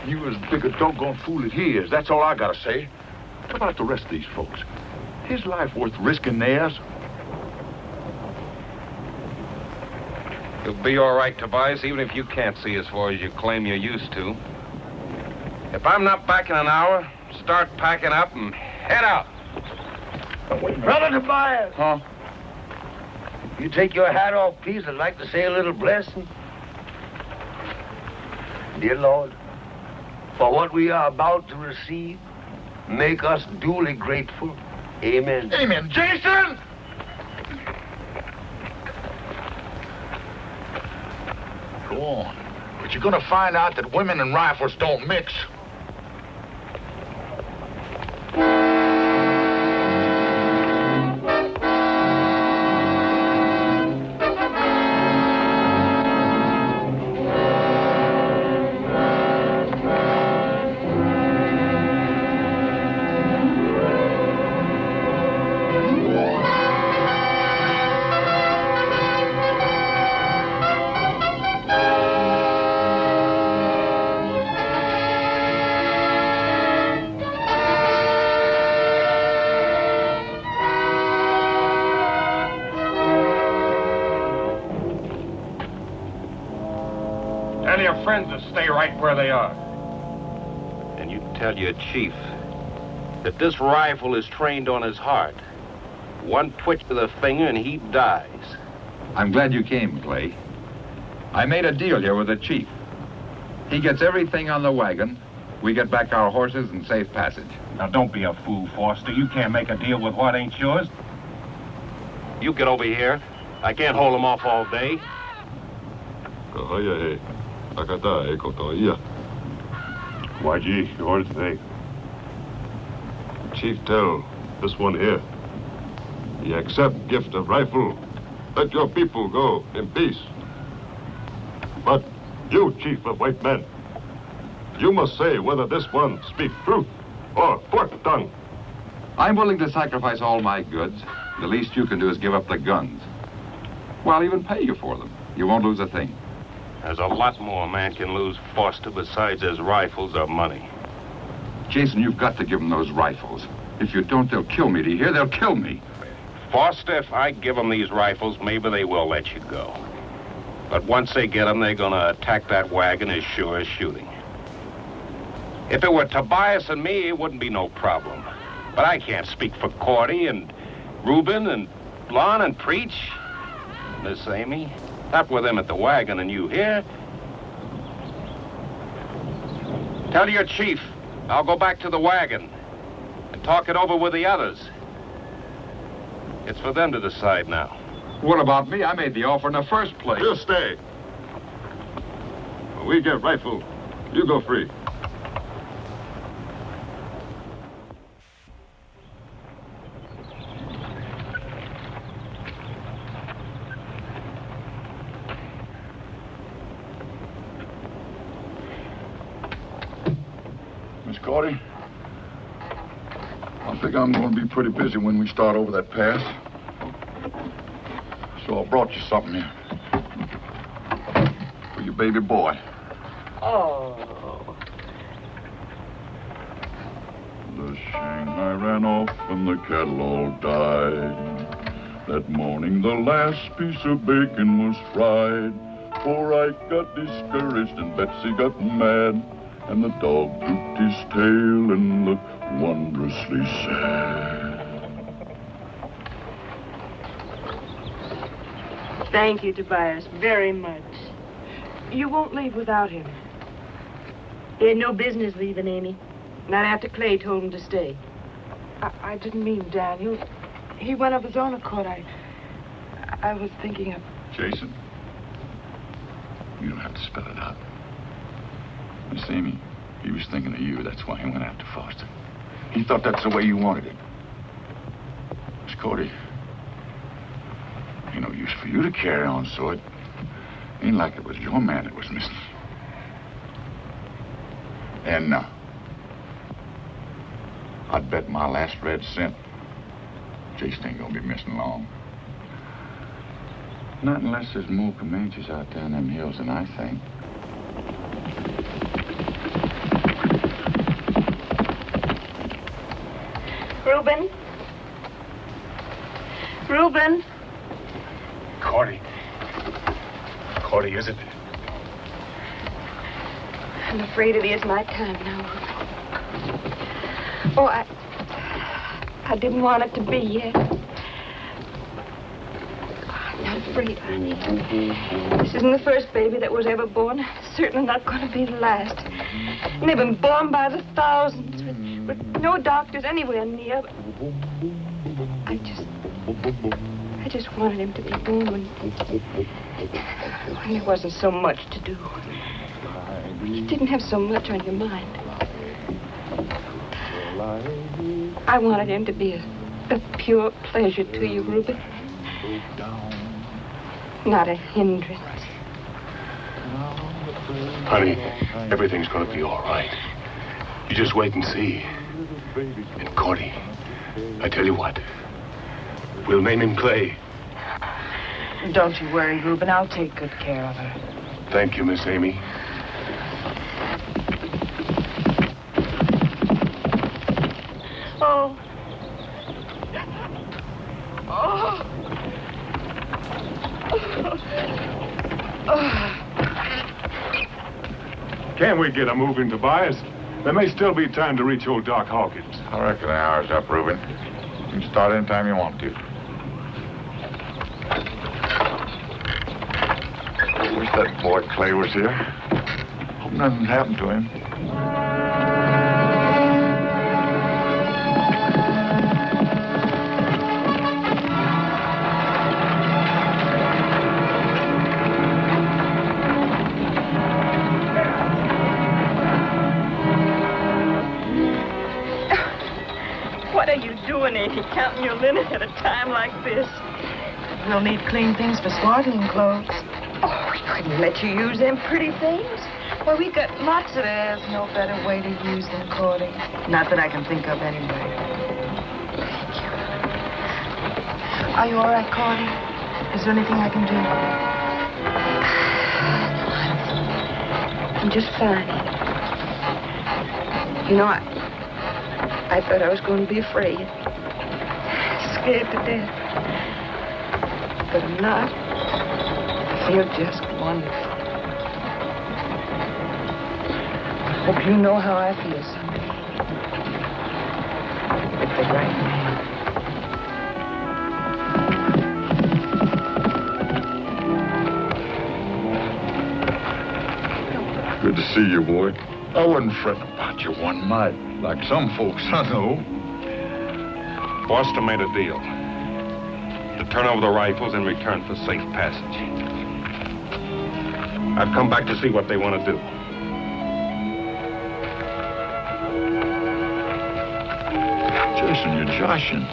You as big a doggone fool as he is. That's all I gotta say. What about the rest of these folks? His life worth risking theirs? You'll be all right, Tobias, even if you can't see as far as you claim you used to. If I'm not back in an hour, start packing up and head out. Brother Tobias! Huh? You take your hat off, please. I'd like to say a little blessing. Dear Lord, for what we are about to receive, make us duly grateful. Amen. Amen. Jason! Go on. But you're gonna find out that women and rifles don't mix. Tell your friends to stay right where they are. And you tell your chief that this rifle is trained on his heart. One twitch of the finger and he dies. I'm glad you came, Clay. I made a deal here with the chief. He gets everything on the wagon. We get back our horses and safe passage. Now, don't be a fool, Foster. You can't make a deal with what ain't yours. You get over here. I can't hold him off all day. YG, you ordered today. Chief, tell this one here. Ye accept gift of rifle. Let your people go in peace. But you, chief of white men, you must say whether this one speak truth or fork tongue. I'm willing to sacrifice all my goods. The least you can do is give up the guns. Well, I'll even pay you for them. You won't lose a thing. There's a lot more a man can lose, Foster, besides his rifles or money. Jason, you've got to give them those rifles. If you don't, they'll kill me. Do you hear? They'll kill me. Foster, if I give them these rifles, maybe they will let you go. But once they get them, they're gonna attack that wagon as sure as shooting. If it were Tobias and me, it wouldn't be no problem. But I can't speak for Cordy and Reuben and Lon and Preach. Miss Amy, not with them at the wagon and you here. Tell your chief I'll go back to the wagon and talk it over with the others. It's for them to decide now. What about me? I made the offer in the first place. You stay. When we get rifle, you go free. Miss Cordy, I think I'm going to be pretty busy when we start over that pass. So I brought you something here. For your baby boy. Oh. The Shanghai ran off and the cattle all died. That morning the last piece of bacon was fried. Poor Ike got discouraged and Betsy got mad. And the dog drooped his tail and looked wondrously sad. Thank you, Tobias, very much. You won't leave without him. He had no business leaving, Amy. Not after Clay told him to stay. I didn't mean Daniel. He went of his own accord. I was thinking of... Jason, you don't have to spell it out. Miss Amy, he was thinking of you. That's why he went after Foster. He thought that's the way you wanted it. Miss Cody, ain't no use for you to carry on, so it ain't like it was your man that was missing. And I'd bet my last red cent Jason ain't gonna be missing long. Not unless there's more Comanches out there in them hills than I think. Reuben? Reuben? Cordy. Cordy, is it? I'm afraid it is my time now. Oh, I didn't want it to be yet. I'm not afraid, honey. This isn't the first baby that was ever born. It's certainly not going to be the last. And they've been born by the thousands with no doctors anywhere near. I just wanted him to be born when there wasn't so much to do. You didn't have so much on your mind. I wanted him to be a pure pleasure to you, Reuben. Not a hindrance. Honey, everything's going to be all right. You just wait and see. And Cordy, I tell you what, we'll name him Clay. Don't you worry, Reuben. I'll take good care of her. Thank you, Miss Amy. Oh. Oh. Can't we get a move in, Tobias? There may still be time to reach old Doc Hawkins. I reckon the hour's up, Reuben. You can start anytime you want to. Wish that boy Clay was here. Hope nothing's happened to him. Counting your linen at a time like this. We'll need clean things for swaddling clothes. Oh, we couldn't let you use them pretty things. Well, we've got lots of... There's no better way to use them, Cordy. Not that I can think of anyway. Thank you. Are you all right, Cordy? Is there anything I can do? I'm just fine. You know, I thought I was going to be afraid. Scared to death. But I'm not. I feel just wonderful. I hope you know how I feel someday. With the right man. Good to see you, boy. I wasn't fretting about you one mite, like some folks I know. Foster made a deal to turn over the rifles in return for safe passage. I've come back to see what they want to do. Jason, you're joshing.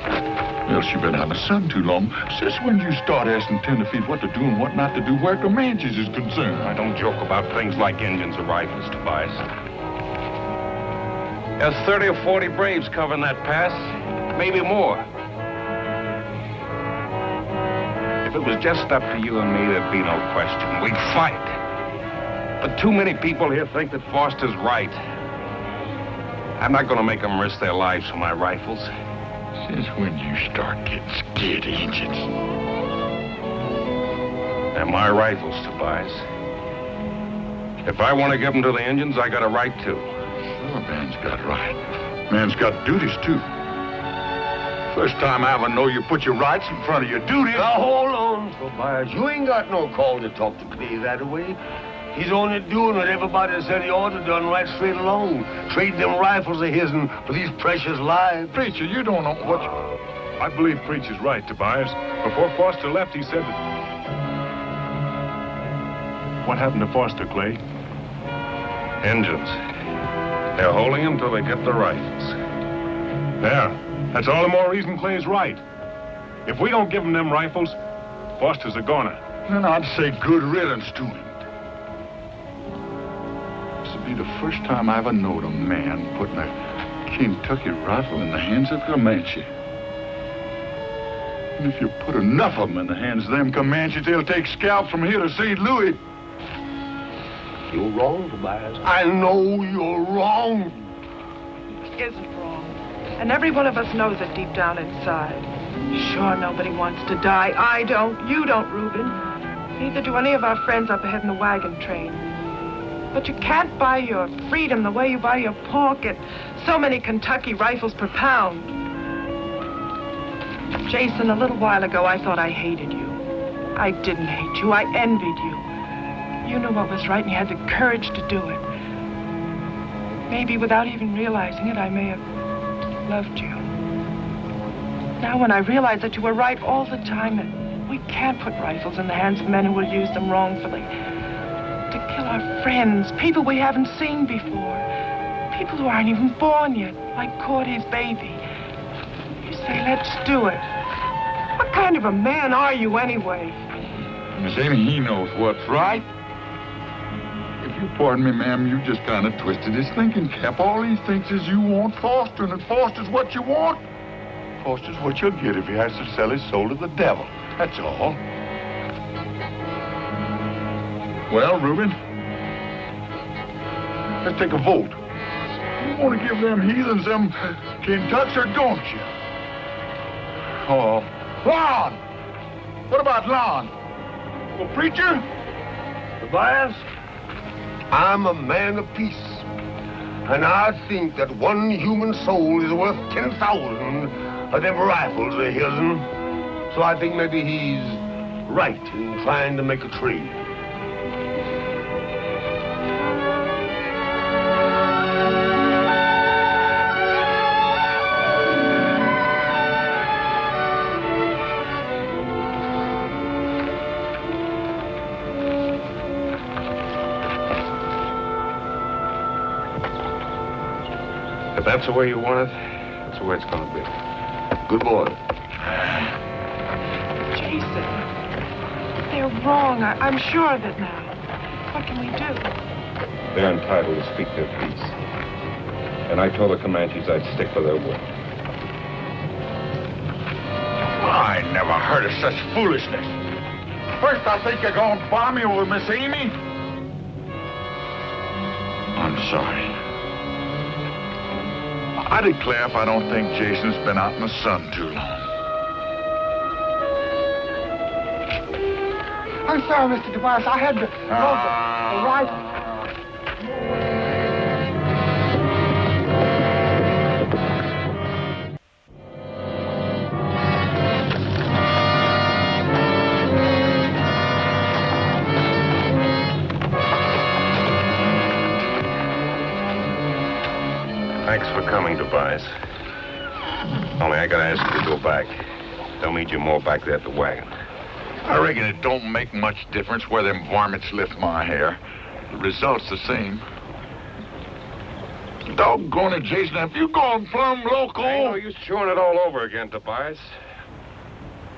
Else you've been out in the sun too long. Since when you start asking tenderfeet what to do and what not to do where Comanches is concerned? I don't joke about things like engines or rifles, Tobias. There's 30 or 40 braves covering that pass. Maybe more. If it was just up to you and me, there'd be no question. We'd fight. But too many people here think that Foster's right. I'm not going to make them risk their lives for my rifles. Since when you start getting scared of Indians? They're my rifles, Tobias. If I want to give them to the Indians, I got a right to. Sure, man's got right. Man's got duties, too. First time I ever know you put your rights in front of your duties. Now, hold on, Tobias. You ain't got no call to talk to Clay that way. He's only doing what everybody said he ought to done right straight along. Trade them rifles of his for these precious lives. Preacher, you don't know what... I believe Preacher's right, Tobias. Before Foster left, he said that... What happened to Foster, Clay? Indians. They're holding him till they get the rifles. There. That's all the more reason Clay's right. If we don't give him them rifles, Foster's a goner. Then I'd say good riddance to him. This'll be the first time I ever knowed a man putting a Kentucky rifle in the hands of Comanche. And if you put enough of them in the hands of them Comanches, they'll take scalps from here to St. Louis. You're wrong, Tobias. I know you're wrong. He isn't wrong. And every one of us knows it deep down inside. Sure, nobody wants to die. I don't. You don't, Reuben. Neither do any of our friends up ahead in the wagon train. But you can't buy your freedom the way you buy your pork at so many Kentucky rifles per pound. Jason, a little while ago, I thought I hated you. I didn't hate you. I envied you. You knew what was right, and you had the courage to do it. Maybe without even realizing it, I may have loved you. Now, when I realize that you were right all the time, that we can't put rifles in the hands of men who will use them wrongfully. To kill our friends, people we haven't seen before. People who aren't even born yet, like Cordy's baby. You say, let's do it. What kind of a man are you, anyway? Miss Amy, he knows what's right. If you pardon me, ma'am, you just kind of twisted his thinking cap. All he thinks is you want Foster, and if Foster's what you want, Foster's what you'll get if he has to sell his soul to the devil. That's all. Well, Reuben, let's take a vote. You want to give them heathens them Kentucks, or don't you? Oh, Lon! What about Lon? Well, preacher? Tobias, I'm a man of peace. And I think that one human soul is worth 10,000 of them rifles of his. So I think maybe he's right in trying to make a trade. If that's the way you want it, that's the way it's going to be. Good boy. Jason, they're wrong. I'm sure of it now. What can we do? They're entitled to speak their piece. And I told the Comanches I'd stick to their word. I never heard of such foolishness. First, I think you're going to bomb me over Miss Amy. I'm sorry. I declare if I don't think Jason's been out in the sun too long. I'm sorry, Mr. Tobias. I had to load the rifle. Thanks for coming, Tobias. Only I gotta ask you to go back. They'll need you more back there at the wagon. I reckon it don't make much difference where them varmints lift my hair. The result's the same. Doggone it, Jason, have you gone plumb loco? Ain't no use chewing it all over again, Tobias.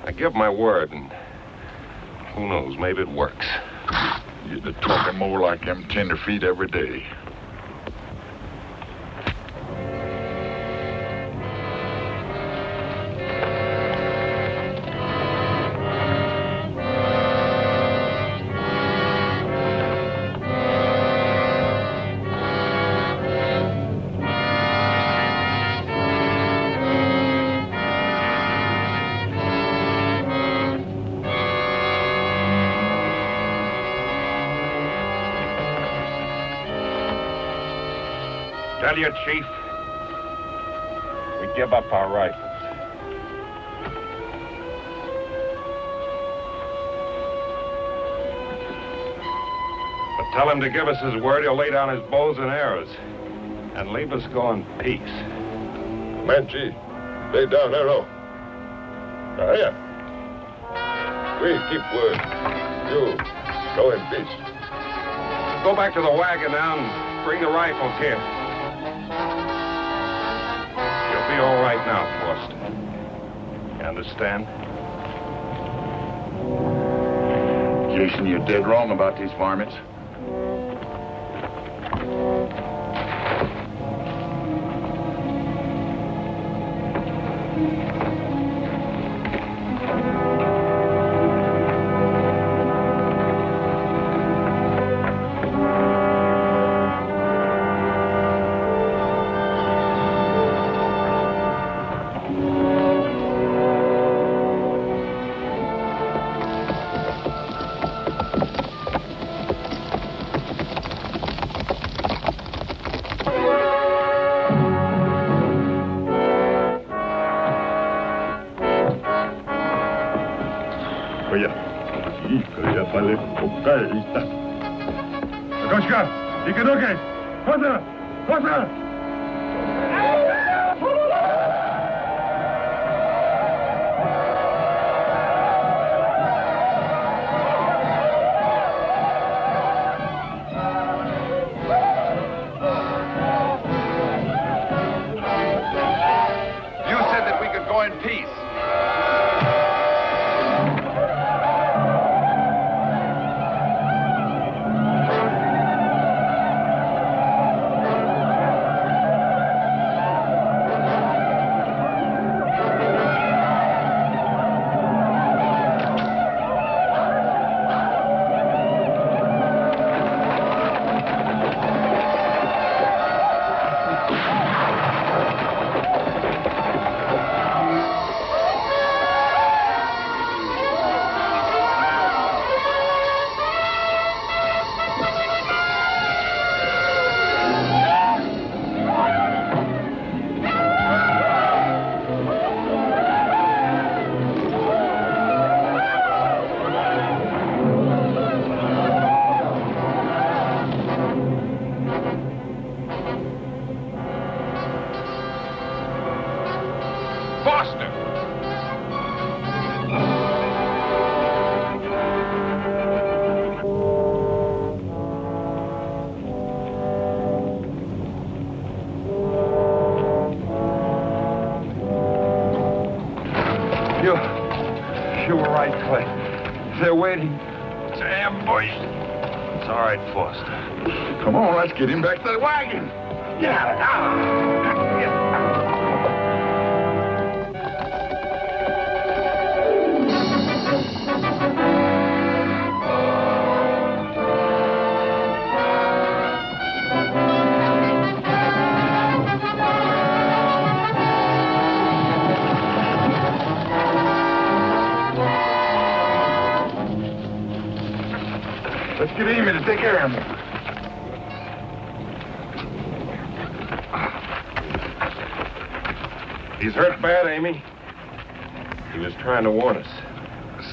I give my word, and who knows, maybe it works. You're talking more like them tenderfeet every day. Tell you, Chief, we give up our rifles. But tell him to give us his word he'll lay down his bows and arrows and leave us go in peace. Comanche, lay down arrow. Here. We keep word. You go in peace. Go back to the wagon now and bring the rifles here. You'll be all right now, Foster. You understand? Jason, you're dead wrong about these varmints. You were right, Clyde. They're waiting. It's an ambush. It's all right, Foster. Come on, let's get him back to the wagon. Let's get Amy to take care of him. He's hurt bad, Amy. He was trying to warn us.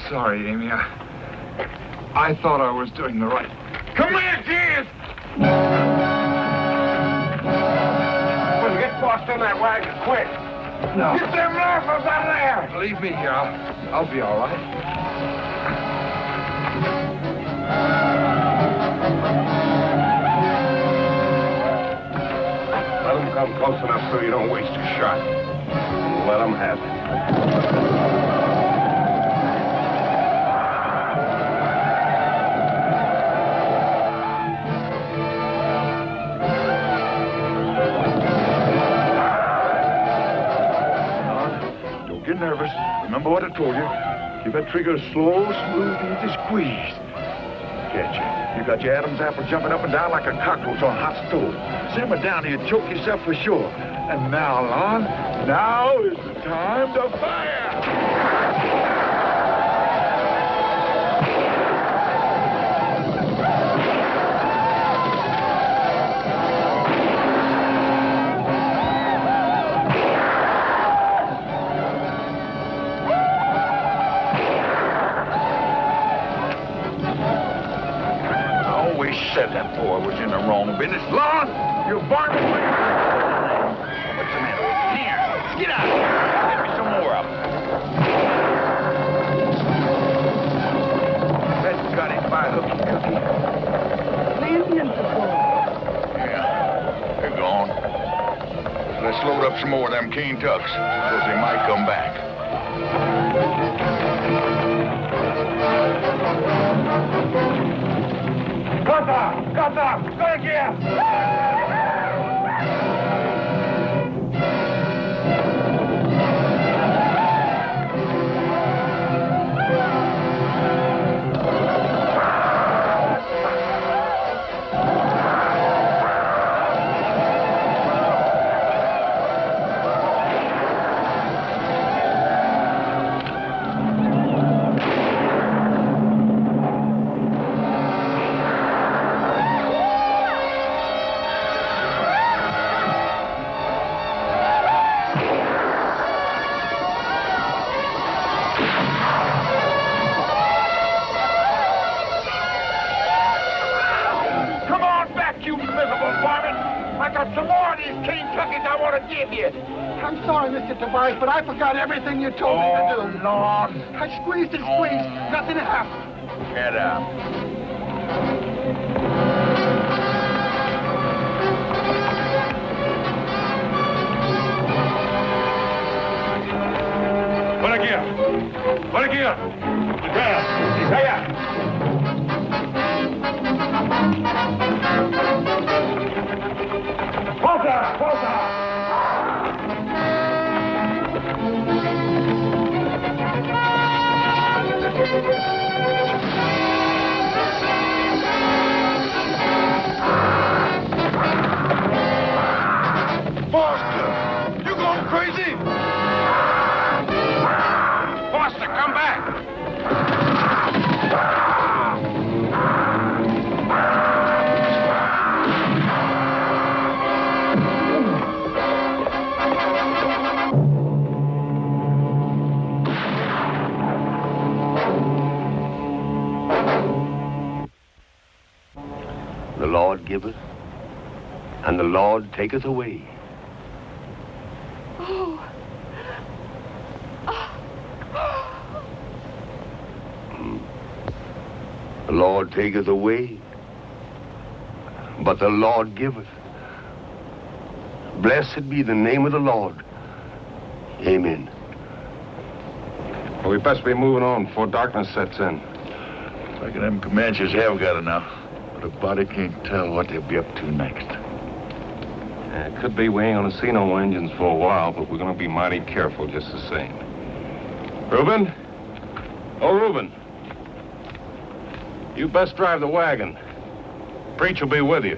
Sorry, Amy. I thought I was doing the right. Come here, Jess! Well, get Foster in that wagon, quick. No. Get them rifles out of there! Leave me here. I'll be all right. Let him come close enough so you don't waste your shot. Let him have it. Don't get nervous. Remember what I told you. Keep that trigger slow, smooth, easy squeeze. Catch you. You got your Adam's apple jumping up and down like a cockroach on a hot stove. Simmer down and you choke yourself for sure. And now, Lon, now is the time to fire! Oh, I was in the wrong business. Lon, you varmint. What's the matter? Here, get out. Get me some more of them. That's got it by hooky cookie. The Indians are gone. Yeah, they're gone. Let's load up some more of them cane tucks, because they might come back. Kata! Go here! I'm sorry, Mr. Tobias, but I forgot everything you told me to do. Lord. I squeezed and squeezed. Nothing happened. Get up. Por aquí. Allá. Pausa. Foster, you going crazy? Foster, come back. The Lord giveth, and the Lord taketh away. The Lord taketh away, but the Lord giveth. Blessed be the name of the Lord. Amen. Well, we best be moving on before darkness sets in. I reckon them Comanches have got enough, but a body can't tell what they'll be up to next. It could be we ain't gonna see no engines for a while, but we're gonna be mighty careful just the same. Reuben? Oh, Reuben. You best drive the wagon. Preach will be with you.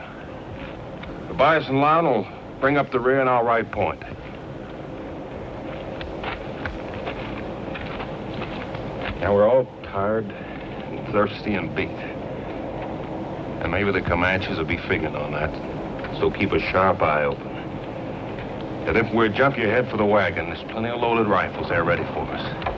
Tobias and Lon will bring up the rear and I'll ride point. Now we're all tired and thirsty and beat. And maybe the Comanches will be figuring on that. So keep a sharp eye open. And if we're junkie ahead for the wagon, there's plenty of loaded rifles there ready for us.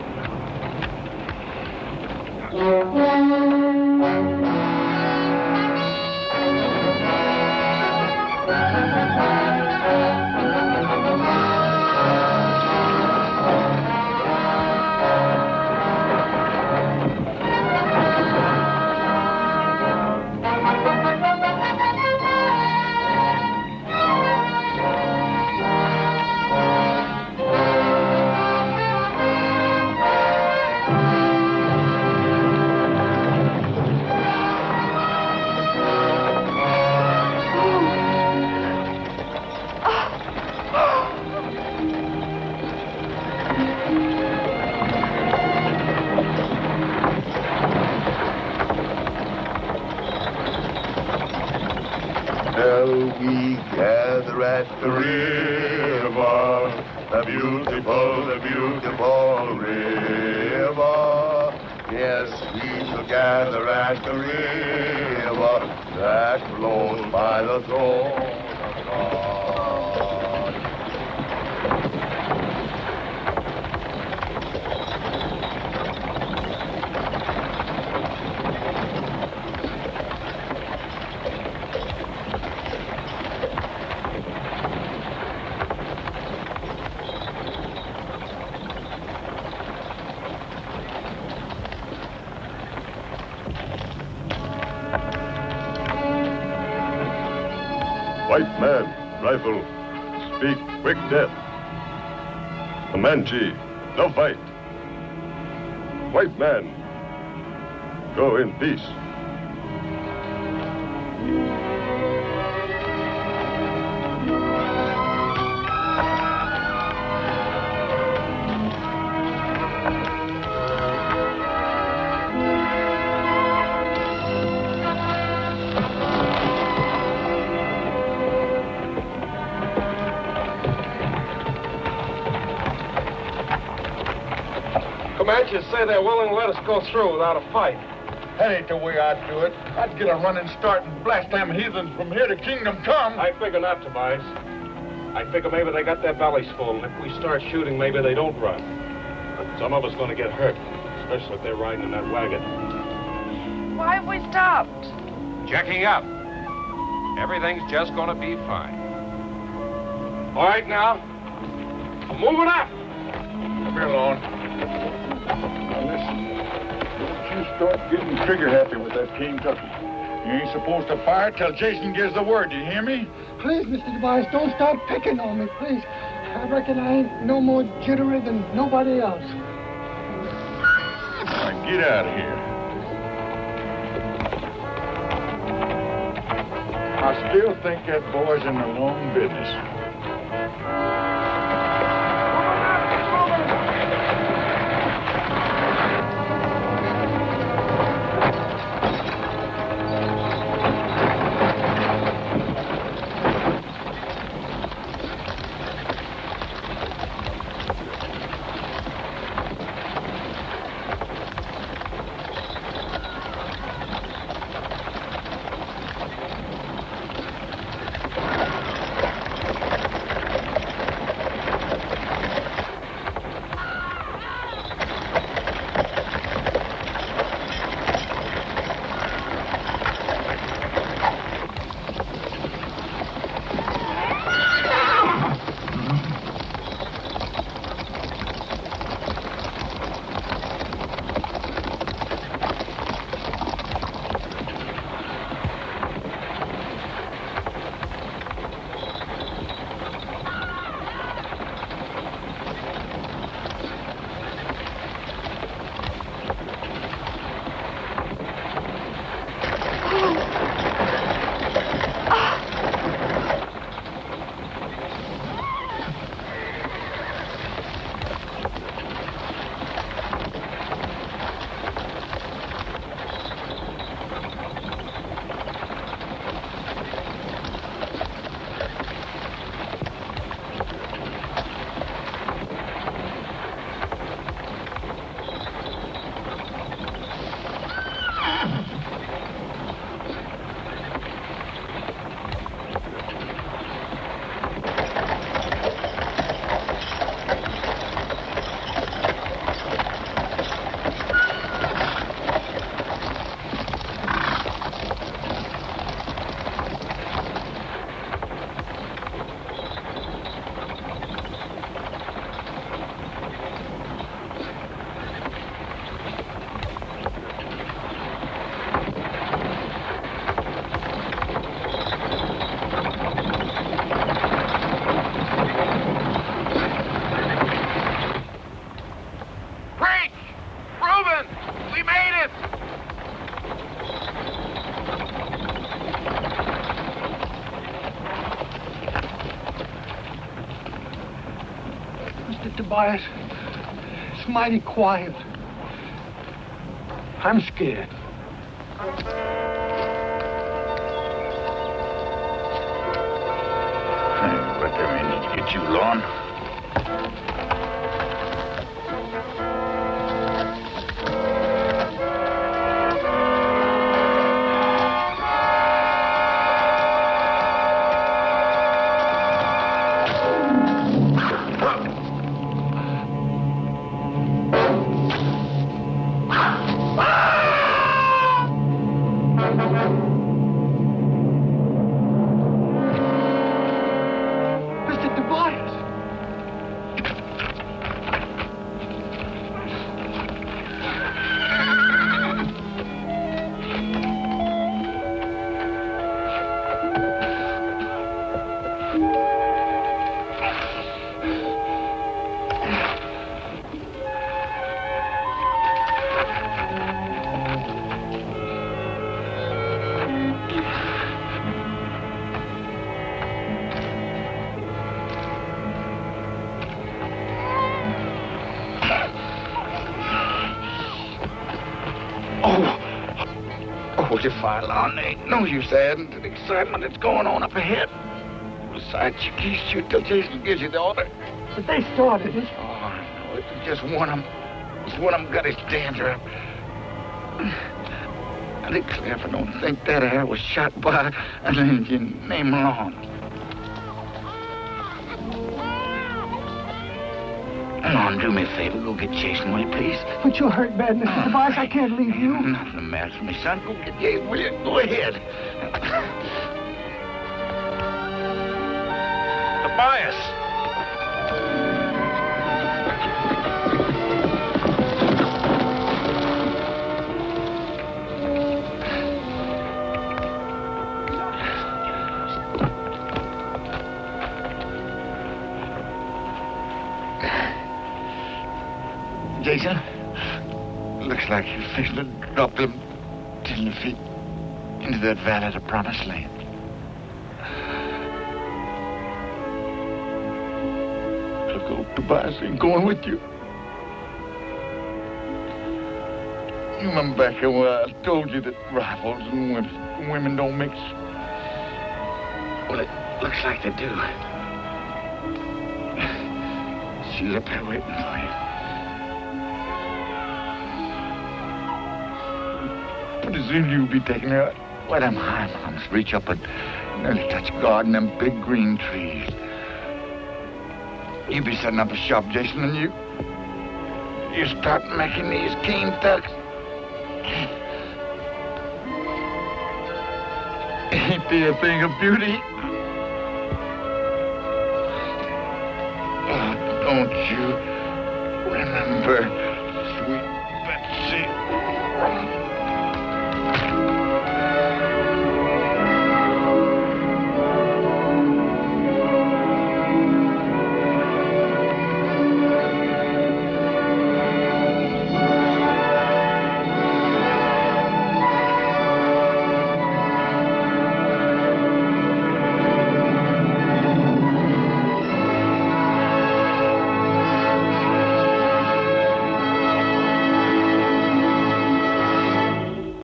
We gather at the river, the beautiful river. Yes, we shall gather at the river that flows by the throne of God. White man, rifle, speak quick death. Comanche, no fight. White man, go in peace. Comanches say they're willing to let us go through without a fight. That ain't the way I'd do it. I'd get a running start and blast them heathens from here to Kingdom Come. I figure not, Tobias. I figure maybe they got their bellies full, and if we start shooting, maybe they don't run. But some of us are going to get hurt, especially if they're riding in that wagon. Why have we stopped? Checking up. Everything's just going to be fine. All right, now. Moving up. Come here, Lon. Now, listen. Don't you start getting trigger happy with that Kentucky. You ain't supposed to fire till Jason gives the word. Do you hear me? Please, Mr. Tobias, don't start picking on me, please. I reckon I ain't no more jittery than nobody else. Now, get out of here. I still think that boy's in the wrong business. Tobias, it's mighty quiet. I'm scared. But I need to get you, Lon. your file on. There ain't no use adding to the excitement that's going on up ahead. Besides, you can't shoot till Jason gives you the order. But they started it. Oh, no, it's just one of them. It's one of them got his dander up. I declare if I don't think that hair was shot by an Indian named Long. Lon, do me a favor. Go get Jason, will you, please? But you're hurt bad, Mr. Tobias. I can't leave you. Nothing the matter with me, son. Go get Jason, will you? Go ahead. Tobias! Jason, looks like you're fixing to drop them 10 feet into that valley of the promised land. Look, old Tobias ain't going with you. You remember back here where I told you that rifles and women don't mix? Well, it looks like they do. She's up there waiting for you. Pretty soon you'll be taking her where them high mountains reach up and nearly touch God and them big green trees. You be setting up a shop, Jason, and you start making these keen ducks. Ain't they a thing of beauty? Oh, don't you remember, sweet